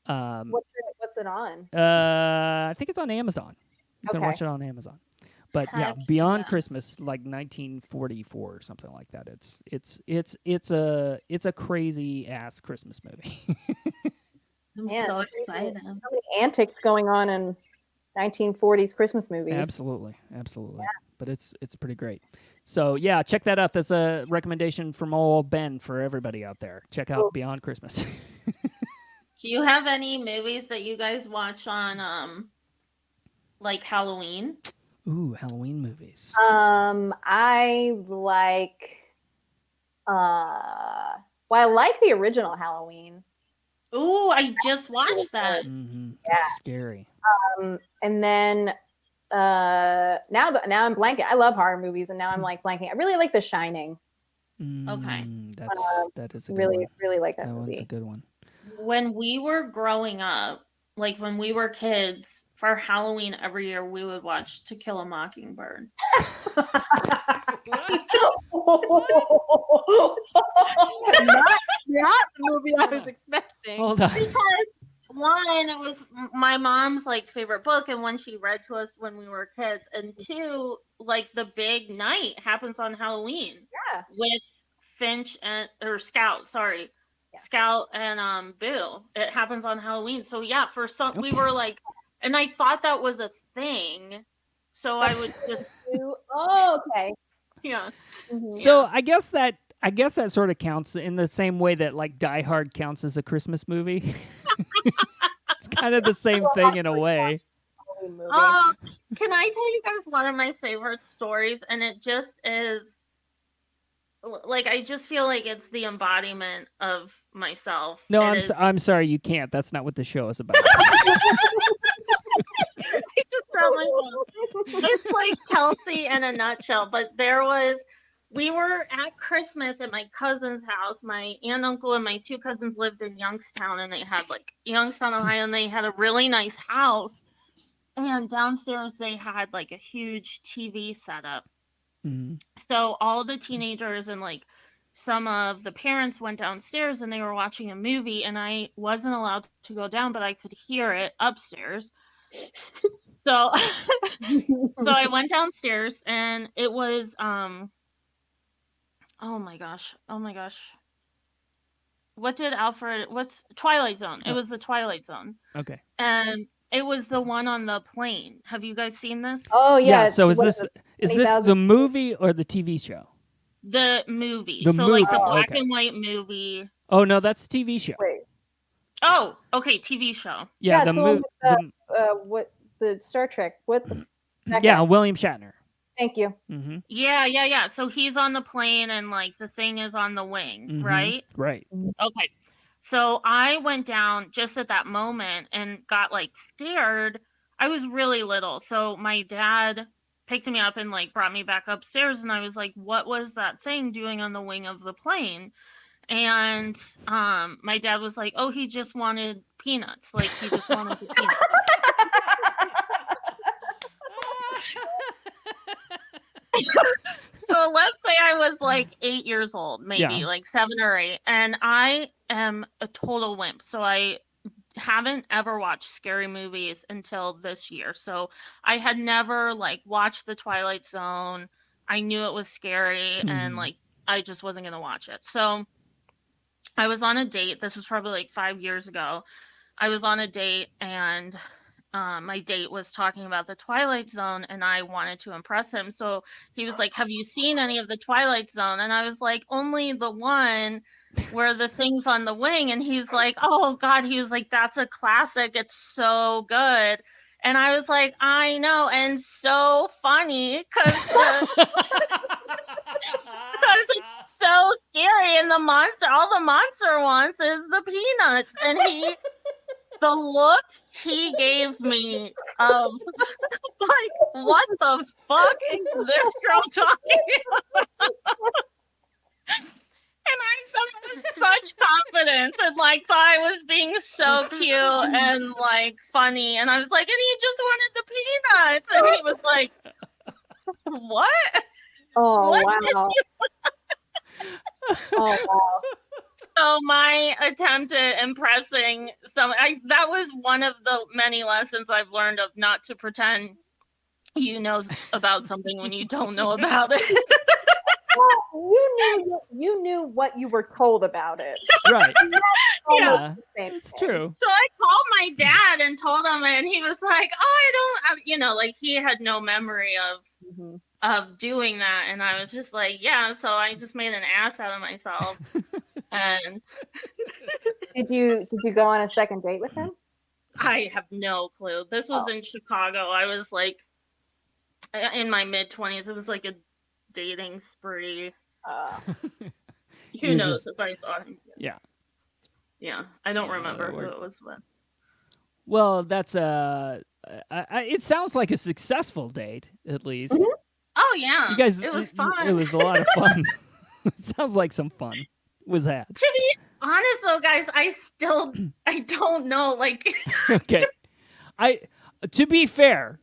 What's it on? I think it's on Amazon. You can watch it on Amazon. But Beyond Christmas, like 1944 or something like that. It's a crazy ass Christmas movie. I'm so excited. So many antics going on in 1940s Christmas movies. Absolutely. Yeah. But it's pretty great. So yeah, check that out. That's a recommendation from old Ben for everybody out there. Check out Beyond Christmas. Do you have any movies that you guys watch on like Halloween? Ooh, Halloween movies. I like I like the original Halloween. Ooh, I just watched that. Mm-hmm. Yeah. It's scary. And then now I'm blanking. I love horror movies, and now I'm like blanking. I really like The Shining. Okay. That is a good really one. Really like that That movie. one's a good one. When we were growing up, like when we were kids, for Halloween every year we would watch To Kill a Mockingbird. not the movie I was expecting. Hold on. Because one, it was my mom's like favorite book, and one she read to us when we were kids, and two, like the big night happens on Halloween. Yeah. With Finch Scout, sorry. Yeah. Scout and Boo. It happens on Halloween. So yeah, for some we were like, and I thought that was a thing. So I would just okay. Yeah. Mm-hmm. So I guess that sort of counts in the same way that like Die Hard counts as a Christmas movie. It's kind of the same thing in a way. Halloween movie. Oh, can I tell you guys one of my favorite stories? And it just is like I just feel like it's the embodiment of myself. No, I'm sorry, you can't. That's not what the show is about. I just found myself. It's like Kelsey in a nutshell. But we were at Christmas at my cousin's house. My aunt, uncle, and my two cousins lived in Youngstown, and they had like Youngstown, Ohio, and they had a really nice house. And downstairs they had like a huge TV setup. Mm-hmm. So all the teenagers and like some of the parents went downstairs and they were watching a movie, and I wasn't allowed to go down, but I could hear it upstairs. So I went downstairs, and it was oh my gosh. What's Twilight Zone? It was the Twilight Zone. Okay. And it was the one on the plane. Have you guys seen this? Oh yeah. So is this the movie or the TV show? The movie. The movie. Like the black okay. and white movie. Oh no, that's a TV show. Wait. Oh, okay, TV show. Yeah, the movie. what the Star Trek? What the? Yeah, William Shatner. Thank you. Mm-hmm. Yeah. So he's on the plane, and like the thing is on the wing, Mm-hmm. right? Right. Okay. So I went down just at that moment and got like scared. I was really little. So my dad picked me up and like brought me back upstairs, and I was like, what was that thing doing on the wing of the plane? And my dad was like, oh, he just wanted peanuts. Like he just wanted the peanuts. So let's say I was like 8 years old, maybe like 7 or 8. And I am a total wimp. So I haven't ever watched scary movies until this year. So I had never like watched The Twilight Zone. I knew it was scary and like I just wasn't going to watch it. So I was on a date. This was probably like 5 years ago. I was on a date, and my date was talking about The Twilight Zone, and I wanted to impress him. So he was like, have you seen any of The Twilight Zone? And I was like, only the one where the thing's on the wing. And he's like, oh God. He was like, that's a classic. It's so good. And I was like, I know. And so funny because it's so scary. And all the monster wants is the peanuts. And the look he gave me of like, what the fuck is this girl talking about? And I said it with such confidence and like thought I was being so cute and like funny. And I was like, and he just wanted the peanuts. And he was like, what? Oh, what wow. Oh, wow. So my attempt at impressing that was one of the many lessons I've learned of not to pretend you know about something when you don't know about it. Well, you knew what you were told about it. Right. Yeah, it's true. So I called my dad and told him, and he was like, "Oh, like he had no memory of doing that." And I was just like, "Yeah." So I just made an ass out of myself. And did you go on a second date with him? I have no clue. This was in Chicago. I was like in my mid-20s. It was like a dating spree. Who knows if I thought? Yeah. I don't remember who it was with. Well, that's it sounds like a successful date, at least. Mm-hmm. Oh yeah, you guys. It was fun. It was a lot of fun. It sounds like some fun was had. To be honest, though, guys, I don't know. Like, okay, To be fair,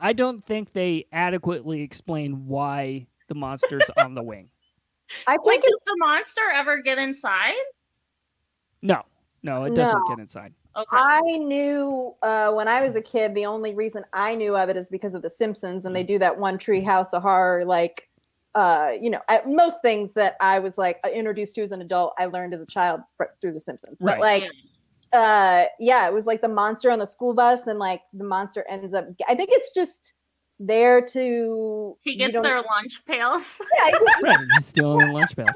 I don't think they adequately explain why the monster's on the wing. I think does the monster ever get inside? No, it doesn't get inside. Okay. I knew when I was a kid, the only reason I knew of it is because of The Simpsons, and they do that one Tree House of Horror, like, most things that I was like introduced to as an adult, I learned as a child through The Simpsons. But right. like, it was like the monster on the school bus, and like the monster ends up. I think it's just there to. He gets their lunch pails. Yeah, right. He's stealing lunch pails.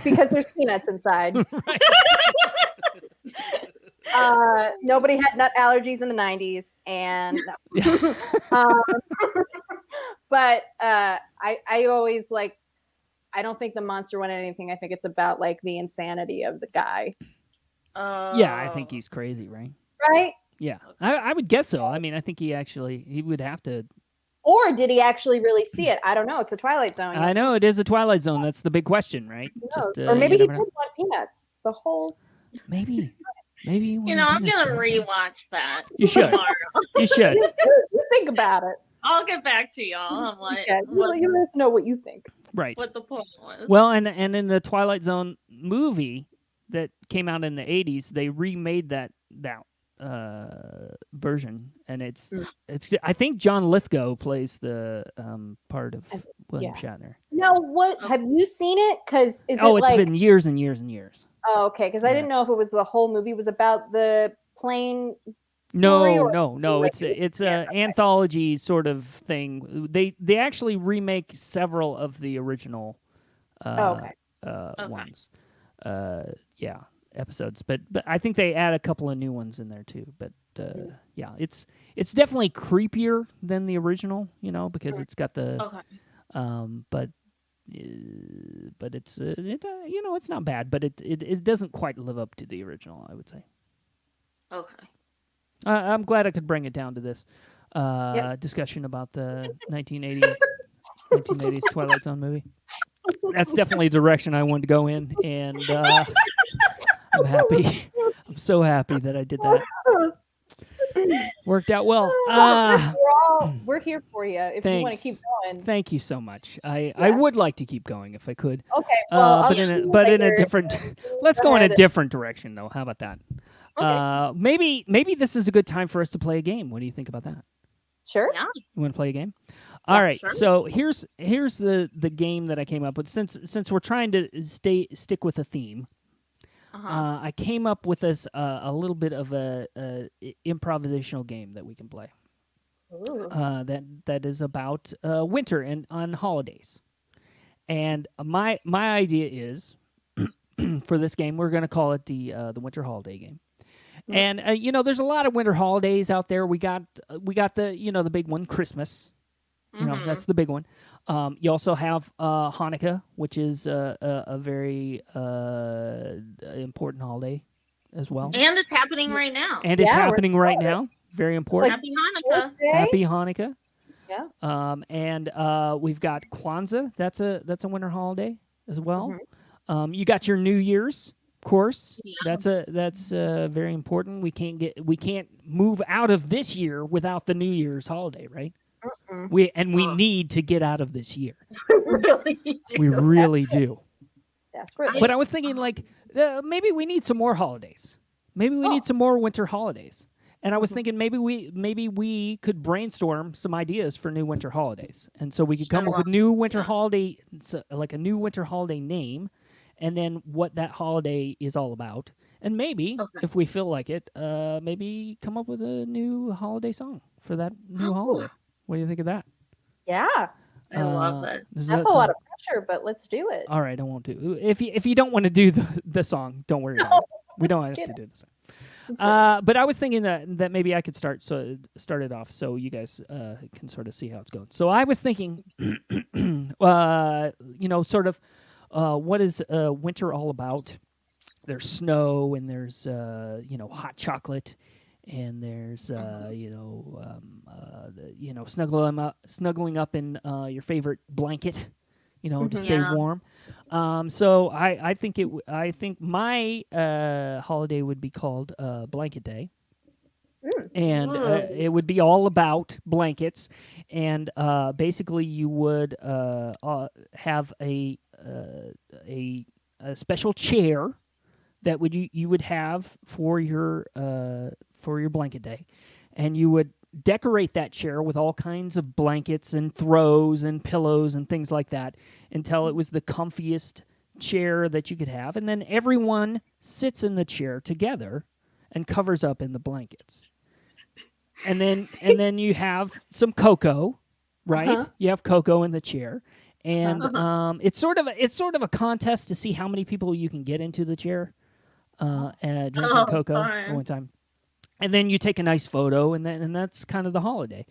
Because there's peanuts inside. Right. Nobody had nut allergies in the 90s, and but I always like. I don't think the monster wanted anything. I think it's about like the insanity of the guy. Yeah, I think he's crazy, right? Right? Yeah, I would guess so. I mean, I think he would have to. Or did he actually really see it? I don't know. It's a Twilight Zone. I know it is a Twilight Zone. That's the big question, right? Or maybe he did want peanuts. The whole. Maybe. I'm gonna rewatch that. You should. Tomorrow. You should. You think about it. I'll get back to y'all. I'm like, you let us know what you think. Right. What the point was. Well, and in the Twilight Zone movie that came out in the 80s, they remade that version, and it's I think John Lithgow plays the part of William Shatner. No, what have you seen it? Because it's been years and years and years. Oh, okay. Because I didn't know if it was the whole movie was about the plane. Story, no. It's an anthology sort of thing. They actually remake several of the original ones. Episodes. But I think they add a couple of new ones in there too. But it's definitely creepier than the original, because it's got the but it's it's not bad, but it doesn't quite live up to the original, I would say. Okay. I'm glad I could bring it down to this discussion about the 1980s Twilight Zone movie. That's definitely the direction I wanted to go in, and I'm happy. I'm so happy that I did that. Worked out well. We're here for you if you want to keep going. Thank you so much. I would like to keep going if I could. Okay. Well, but in a different. Let's go in a different direction, though. How about that? Okay. Maybe this is a good time for us to play a game. What do you think about that? Sure. Yeah. You want to play a game? All right. Sure. So here's the game that I came up with. Since we're trying to stick with a theme, I came up with this a little bit of a improvisational game that we can play. That is about winter and on holidays. And my idea is for this game, we're going to call it the winter holiday game. And there's a lot of winter holidays out there. We got the the big one, Christmas. That's the big one. You also have Hanukkah, which is a very important holiday as well. And it's happening right now. And it's happening right now. Very important. Happy Hanukkah. Happy Hanukkah. Yeah. And we've got Kwanzaa. That's a winter holiday as well. You got your New Year's. Of course, that's very important. We can't move out of this year without the New Year's holiday, right? We need to get out of this year. We really do. Desperately. But I was thinking, maybe we need some more holidays. Maybe we need some more winter holidays. And I was thinking maybe we could brainstorm some ideas for new winter holidays, and so we could come up with new winter holiday, like a new winter holiday name. And then what that holiday is all about. And maybe, if we feel like it, maybe come up with a new holiday song for that new holiday. What do you think of that? Yeah. I love that. That's a lot of pressure, but let's do it. All right, I won't do it. If you don't want to do the song, don't worry about it. We don't have to do the song. But I was thinking that maybe I could start it off so you guys can sort of see how it's going. So I was thinking, sort of, what is winter all about? There's snow, and there's hot chocolate, and there's snuggling up in your favorite blanket, to stay warm. So I think my holiday would be called Blanket Day. And it would be all about blankets, and basically you would have a special chair that you would have for your blanket day, and you would decorate that chair with all kinds of blankets and throws and pillows and things like that until it was the comfiest chair that you could have, and then everyone sits in the chair together and covers up in the blankets. And then you have some cocoa, right? You have cocoa in the chair. And it's sort of a contest to see how many people you can get into the chair drinking cocoa at one time. and then you take a nice photo, and that's kind of the holiday.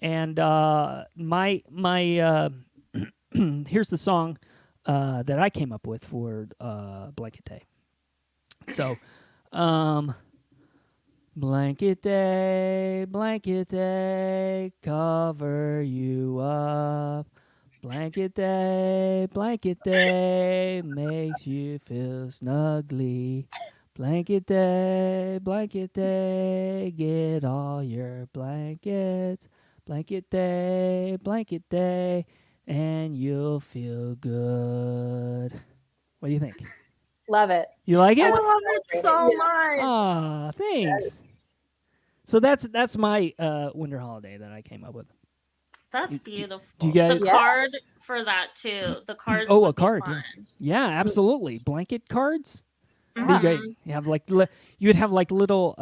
And my here's the song that I came up with for Blanket Day. So, blanket day, cover you up. Blanket day, makes you feel snugly. Blanket day, get all your blankets. Blanket day, and you'll feel good. What do you think? Love it. You like it? I love it so much. Ah, thanks. So that's my winter holiday that I came up with. That's beautiful. Do you guys? The card for that too. The card. Oh, a card. Yeah, absolutely. Blanket cards. Be great. You have like you would have like little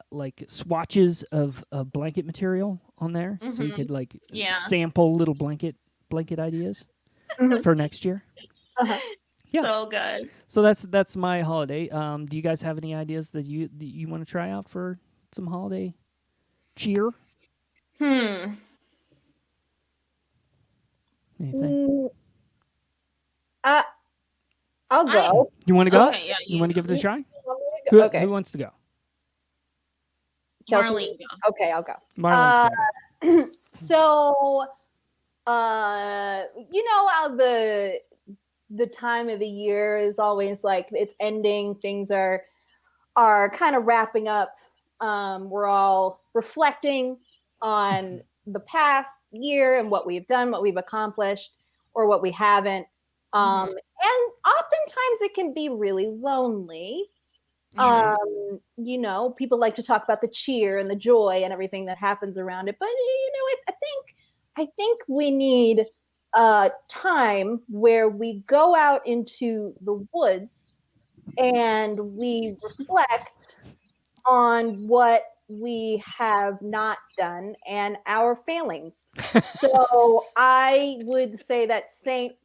like swatches of blanket material on there, so you could like sample little blanket ideas for next year. Yeah. So good. So that's my holiday. Do you guys have any ideas that you want to try out for some holiday cheer? Anything? I'll go. You want to go? Okay, yeah, you want to give it a try? Okay. Who wants to go? Kelsey? Marlene, go. Okay, I'll go. Marlene's got it. So, you know how the time of the year is always like it's ending. Things are kind of wrapping up. We're all reflecting on the past year and what we've done, what we've accomplished, or what we haven't. And oftentimes it can be really lonely. You know, people like to talk about the cheer and the joy and everything that happens around it. But you know, I think we need time where we go out into the woods and we reflect on what we have not done and our failings. So I would say that Saint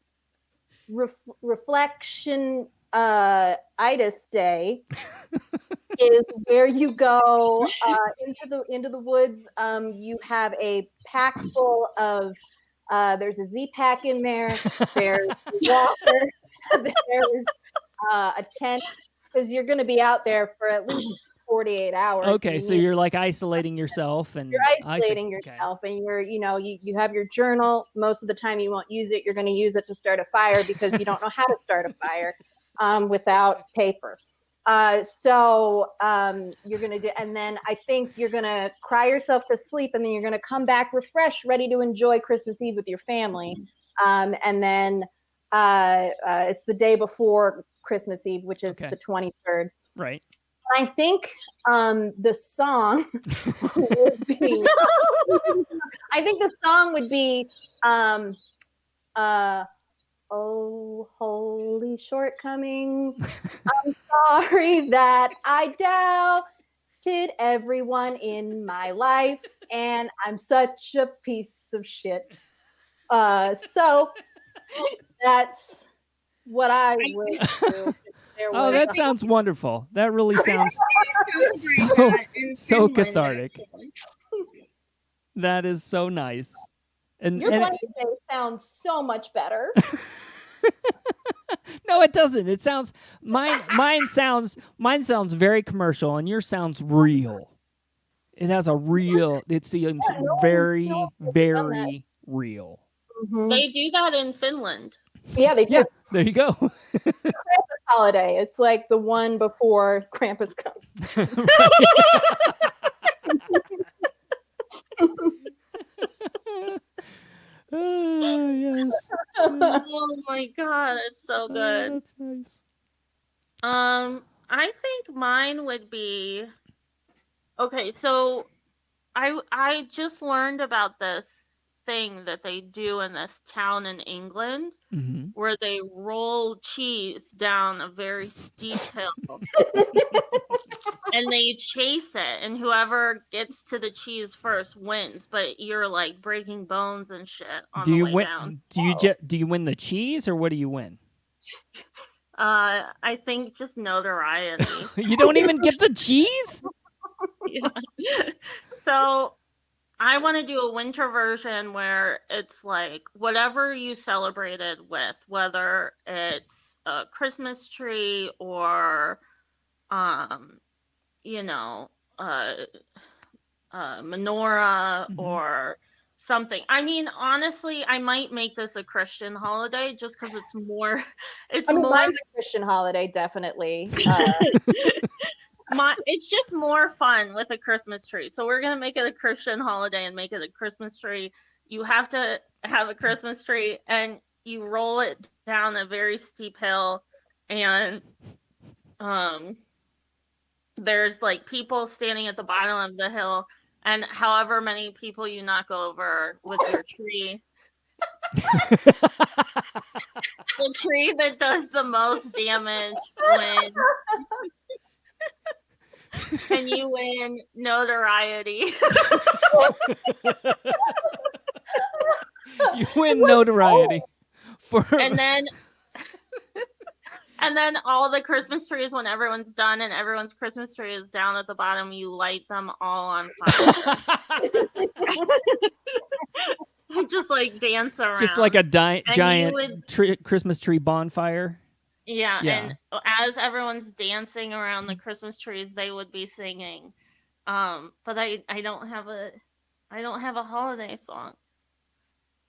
Reflection Itis Day is where you go into the woods. You have a pack full of there's a Z-Pack in there. There's water. There's a tent, because you're going to be out there for at least 48 hours. Okay, so you're like isolating yourself, and you're isolating yourself, and you have your journal. Most of the time you won't use it. You're going to use it to start a fire because you don't know how to start a fire without paper. So you're going to do, and then I think you're going to cry yourself to sleep, and then you're going to come back refreshed, ready to enjoy Christmas Eve with your family. And then it's the day before Christmas Eve, which is the 23rd. Right. I think the song would be. I think the song would be. Oh, holy shortcomings! I'm sorry that I doubted everyone in my life, and I'm such a piece of shit. So that's what I would do. Oh, that sounds wonderful. That really sounds so cathartic. That is so nice. And your blanket day sounds so much better. No, it doesn't. It sounds mine sounds very commercial, and yours sounds real. It has a real. It seems very, very real. Mm-hmm. They do that in Finland. Yeah, they do. Yeah, there you go. Krampus holiday. It's like the one before Krampus comes. Oh, yes. Oh my god, it's so good. Oh, that's nice. I think mine would be okay. So, I just learned about this thing that they do in this town in England, where they roll cheese down a very steep hill, and they chase it, and whoever gets to the cheese first wins. But you're like breaking bones and shit on the way down. Do you win the cheese, or what do you win? I think just notoriety. You don't even get the cheese? Yeah. So I want to do a winter version where it's like whatever you celebrated with, whether it's a Christmas tree or, you know, menorah or something. I mean, honestly, I might make this a Christian holiday just because it's more. It's more. Mine's a Christian holiday, definitely. It's just more fun with a Christmas tree. So we're gonna make it a Christian holiday and make it a Christmas tree. You have to have a Christmas tree and you roll it down a very steep hill, and there's like people standing at the bottom of the hill, and however many people you knock over with your tree. The tree that does the most damage wins. And you win notoriety. You win notoriety. And then all the Christmas trees, when everyone's done and everyone's Christmas tree is down at the bottom, you light them all on fire. Just like dance around. Just like a giant Christmas tree bonfire. Yeah, and as everyone's dancing around the Christmas trees, they would be singing. But I don't have a holiday song.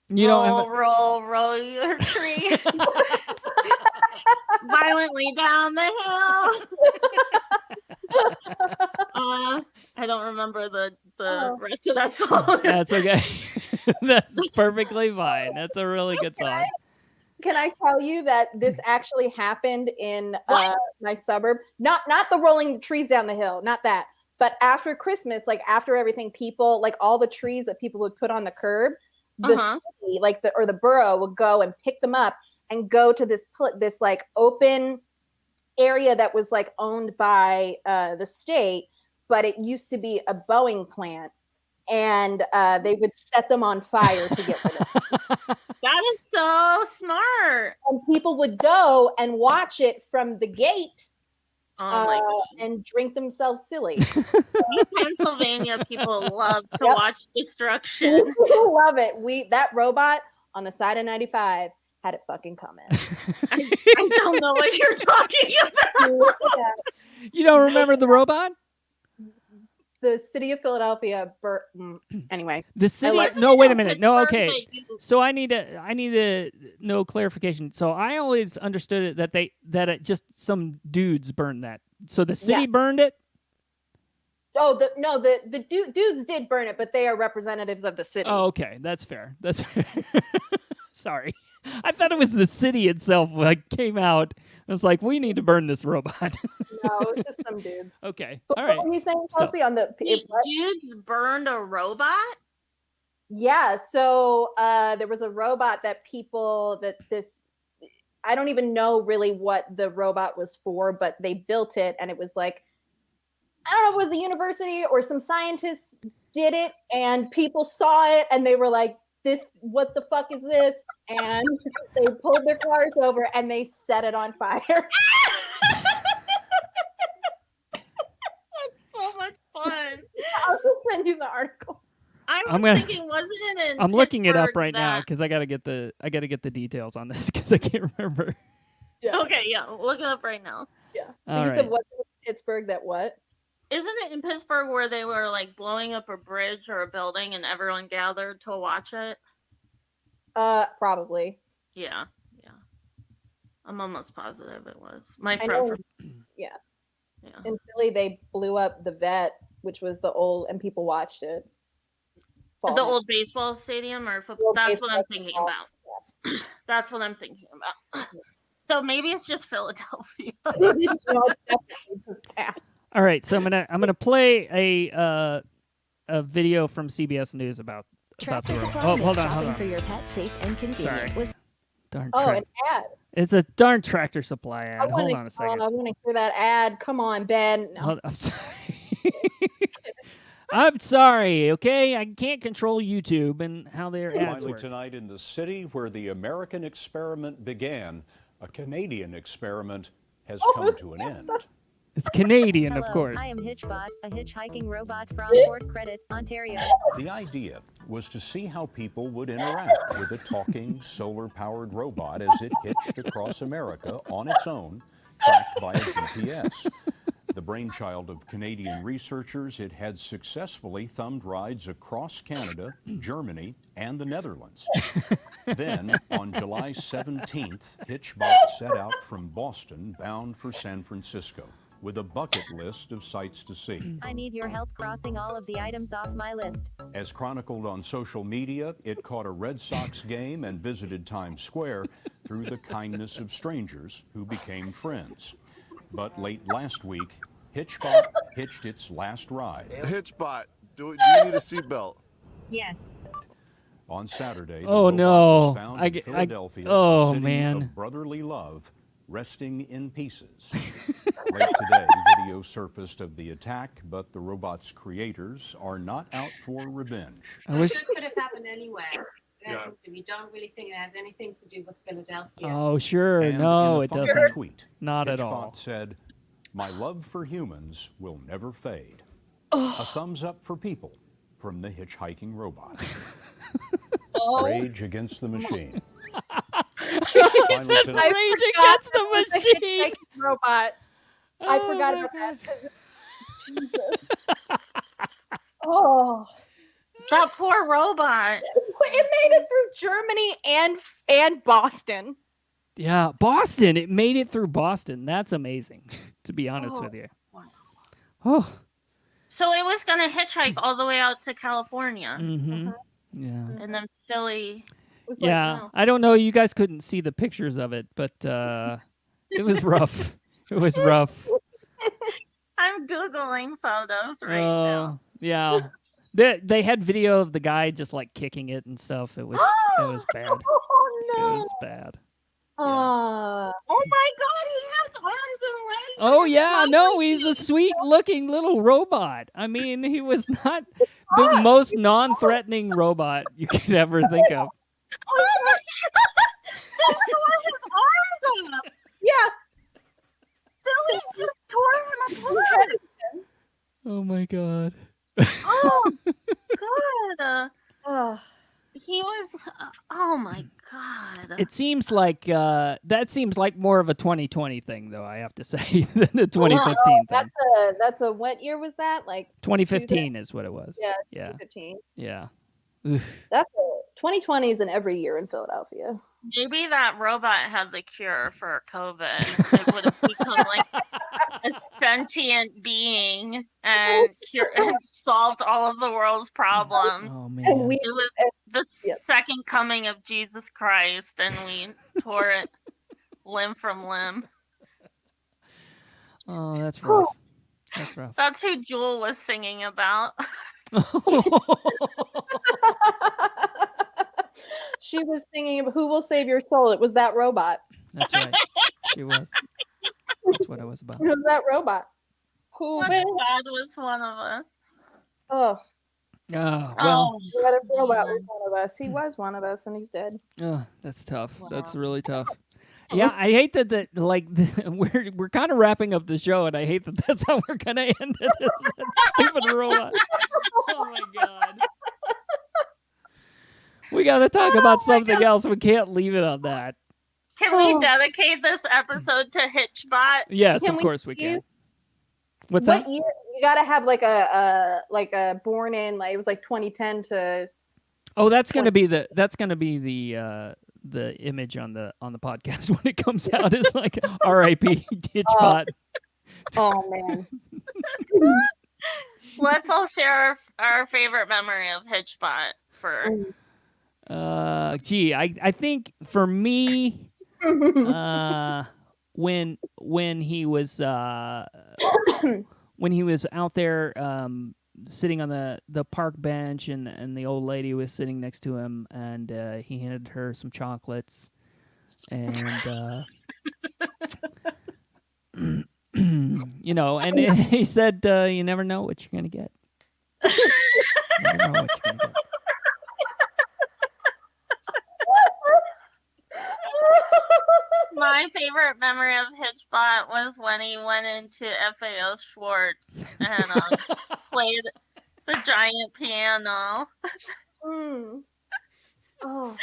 Roll your tree violently down the hill. I don't remember the rest of that song. That's okay. That's perfectly fine. That's a really good song. Can I tell you that this actually happened in my suburb? Not the rolling the trees down the hill, not that. But after Christmas, like after everything, people, like all the trees that people would put on the curb, the city, like the borough would go and pick them up and go to this like open area that was like owned by the state, but it used to be a Boeing plant. And they would set them on fire to get rid of them. That is so smart. And people would go and watch it from the gate and drink themselves silly. You Pennsylvania people love to watch destruction. People love it. That robot on the side of 95 had it fucking coming. I don't know what you're talking about. You don't remember the robot? The city of Philadelphia. Anyway, the city. No, wait a minute. No, okay. So I need to know clarification. So I always understood it that it just some dudes burned that. So the city burned it. Oh, the dudes did burn it, but they are representatives of the city. Oh, okay, that's fair. That's sorry. I thought it was the city itself like came out. It was like, we need to burn this robot. No, it's just some dudes. Okay. But all right. What were you saying, Kelsey, on the dudes burned a robot? Yeah. So there was a robot that I don't even know really what the robot was for, but they built it, and it was like, I don't know if it was the university or some scientists did it, and people saw it, and they were like, what the fuck is this? And they pulled their cars over and they set it on fire. That's so much fun. I'll just send you the article. Thinking, wasn't it in I'm looking it up Pittsburgh right now because I gotta get the details on this because I can't remember. Yeah. Okay, yeah, look it up right now. Yeah. All you right. said what Pittsburgh that what? Isn't it in Pittsburgh where they were like blowing up a bridge or a building and everyone gathered to watch it? Probably. Yeah. I'm almost positive it was. My friend yeah. In Philly, they blew up the vet, which was the old, and people watched it. The old baseball stadium or football? That's what I'm thinking about. Yeah. That's what I'm thinking about. So maybe it's just Philadelphia. All right, so I'm gonna play a video from CBS News about Tractor the Supply hold on. shopping for your pet safe and convenient. Sorry. Darn. An ad. It's a darn Tractor Supply ad. Hold on a second. I want to hear that ad. Come on, Ben. No. I'm sorry. I'm sorry. Okay, I can't control YouTube and how their ads Finally work. tonight in the city where the American experiment began, a Canadian experiment has come to an end. It's Canadian, of Hello, course. I am Hitchbot, a hitchhiking robot from Port Credit, Ontario. The idea was to see how people would interact with a talking, solar-powered robot as it hitched across America on its own, tracked by a GPS. The brainchild of Canadian researchers, it had successfully thumbed rides across Canada, Germany, and the Netherlands. Then, on July 17th, Hitchbot set out from Boston, bound for San Francisco, with a bucket list of sights to see. I need your help crossing all of the items off my list. As chronicled on social media, it caught a Red Sox game and visited Times Square through the kindness of strangers who became friends. But late last week, Hitchbot hitched its last ride. Hitchbot, do you need a seatbelt? Yes. On Saturday, the Oh, robot no. was found in Philadelphia, oh, the city man. of brotherly love, resting in pieces. Late today, video surfaced of the attack, but the robot's creators are not out for revenge. I wish. It could have happened anywhere. We don't really think it has anything to do with Philadelphia. Oh, sure. And No, in a it funny doesn't. tweet, Not at Hitchbot all. said, "My love for humans will never fade." A thumbs up for people from the hitchhiking robot. Rage against the machine. Finally today, Rage against the machine. Like robot. I Oh, forgot my about God. that. Jesus. Oh, That poor robot. it made it through Germany and Boston. Yeah, Boston. It made it through Boston. That's amazing, to be honest with you. Oh. So it was going to hitchhike all the way out to California. Mm-hmm. Yeah. And then Philly. It was Yeah. Like, no. I don't know. You guys couldn't see the pictures of it, but it was rough. It was rough. I'm Googling photos right now. Yeah. They had video of the guy just like kicking it and stuff. It was bad. Oh It no. was bad. Oh, Oh my God, he has arms and legs. Oh yeah, no, he's a sweet looking little robot. I mean, he was not the most non-threatening robot you could ever think of. Oh my God. He tore his arms up. yeah. Philly just tore him apart. Oh my god. Oh, God. Oh. He was, oh my God. It seems like that seems like more of a 2020 thing, though. I have to say than a 2015 thing. That's a what year was that? Like 2015 is what it was. Yeah, Yeah. 2015. Yeah. That's 2020 is in every year in Philadelphia. Maybe that robot had the cure for COVID. It would have become like a sentient being and solved all of the world's problems. Oh And man. we It was the Yep. second coming of Jesus Christ, and we tore it limb from limb. Oh, that's rough. That's rough. That's who Jewel was singing about. she was singing "Who Will Save Your Soul." It was that robot. That's right. She was. That's what it was about. It was that robot. Who My will? dad was one of us. Oh, Oh, well, what if robot was one of us? He was one of us, and he's dead. that's tough. That's Wow. really tough. Yeah, I hate that we're kind of wrapping up the show, and I hate that that's how we're gonna end it. Stupid robot. Oh my god. We got to talk about something else. We can't leave it on that. Can we dedicate this episode to Hitchbot? Yes, Can of we course we use- can. What's What that? year? You gotta have like a born in, like it was like 2010 to. Oh, that's gonna be the image on the podcast when it comes out. Is like R.I.P. Hitchbot. Oh man. Let's all share our favorite memory of Hitchbot for. Gee, I think for me, when he was when he was out there sitting on the park bench and the old lady was sitting next to him and he handed her some chocolates and you know, and he said you never know what you're gonna get. You never know what you're gonna get. My My favorite memory of Hitchbot was when he went into FAO Schwartz and played the giant piano. Oh,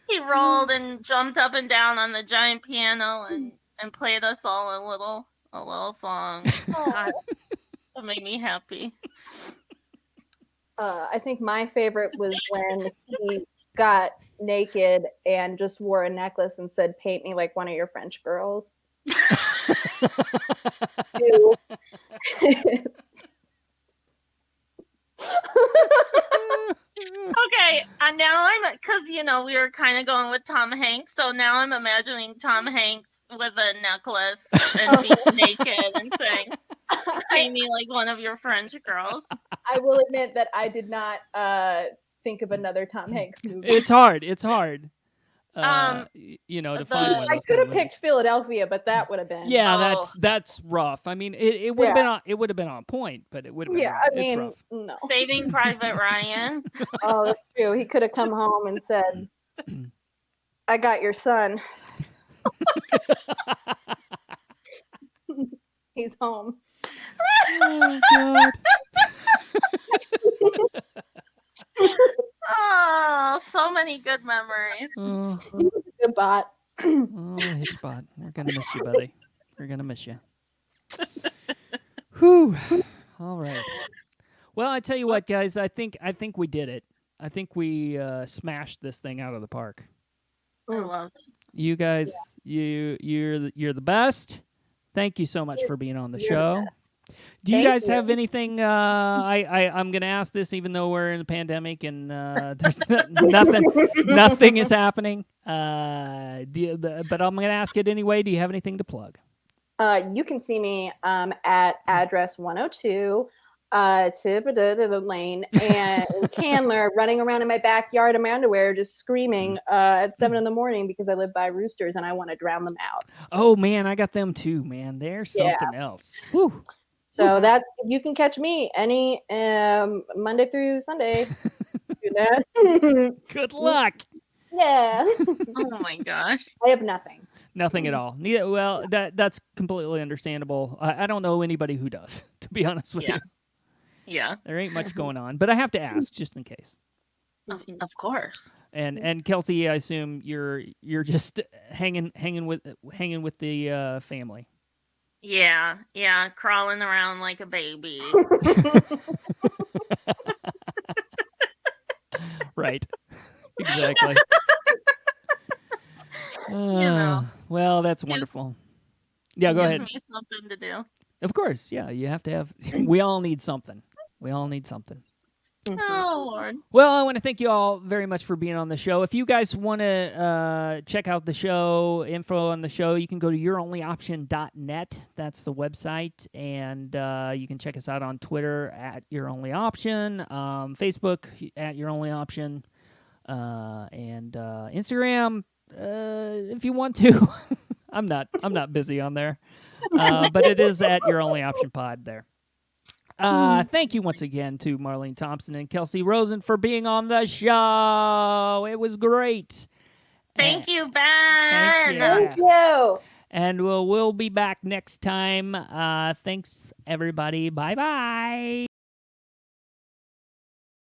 He rolled and jumped up and down on the giant piano and played us all a little song. God, that made me happy. I think my favorite was when he got naked and just wore a necklace and said, "Paint me like one of your French girls." Ew. Okay, now because we were kind of going with Tom Hanks, so now I'm imagining Tom Hanks with a necklace and being naked and saying, "Paint me like one of your French girls." I will admit that I did not think of another Tom Hanks movie. It's hard. To find one. I could have picked Philadelphia, but that would have been. Yeah, that's rough. I mean, it would have been on point, but it would have been. Yeah, rough. I mean, rough. no. Saving Private Ryan. Oh, that's true. He could have come home and said, "I got your son. He's home." Oh God. Oh, so many good memories. Oh, He was a good bot. Hitchbot, we're gonna miss you, buddy. We're gonna miss you. Whew. All right. Well, I tell you what, guys. I think we did it. I think we smashed this thing out of the park. I love it. You guys, you're the best. Thank you so much for being on the show. Do you guys have anything? I'm going to ask this, even though we're in a pandemic and there's nothing is happening. But I'm going to ask it anyway. Do you have anything to plug? You can see me at address 102 Lane and Candler, running around in my backyard in my underwear, just screaming at 7 a.m. because I live by roosters and I want to drown them out. Oh man, I got them too, man. They're something else. Whew. So that you can catch me any Monday through Sunday. Do that. Good luck. Yeah. Oh my gosh. I have nothing. Nothing at all. Well, that's completely understandable. I don't know anybody who does, to be honest with you. Yeah. There ain't much going on, but I have to ask just in case. Of course. And Kelsey, I assume you're just hanging with the family. Yeah, crawling around like a baby. Right. Exactly. Well, that's wonderful. Yeah, go ahead. Gives me something to do. Of course, yeah. You have to have. We all need something. Oh, Lord. Well, I want to thank you all very much for being on the show. If you guys want to check out the show, info on the show, you can go to youronlyoption.net. That's the website. And you can check us out on Twitter at Your Only Option, Facebook at Your Only Option, and Instagram if you want to. I'm not busy on there. But it is at Your Only Option Pod there. Thank you once again to Marlene Thompson and Kelsey Rosen for being on the show. It was great. Thank you, Ben. Thank you. And we'll be back next time. Thanks, everybody. Bye-bye.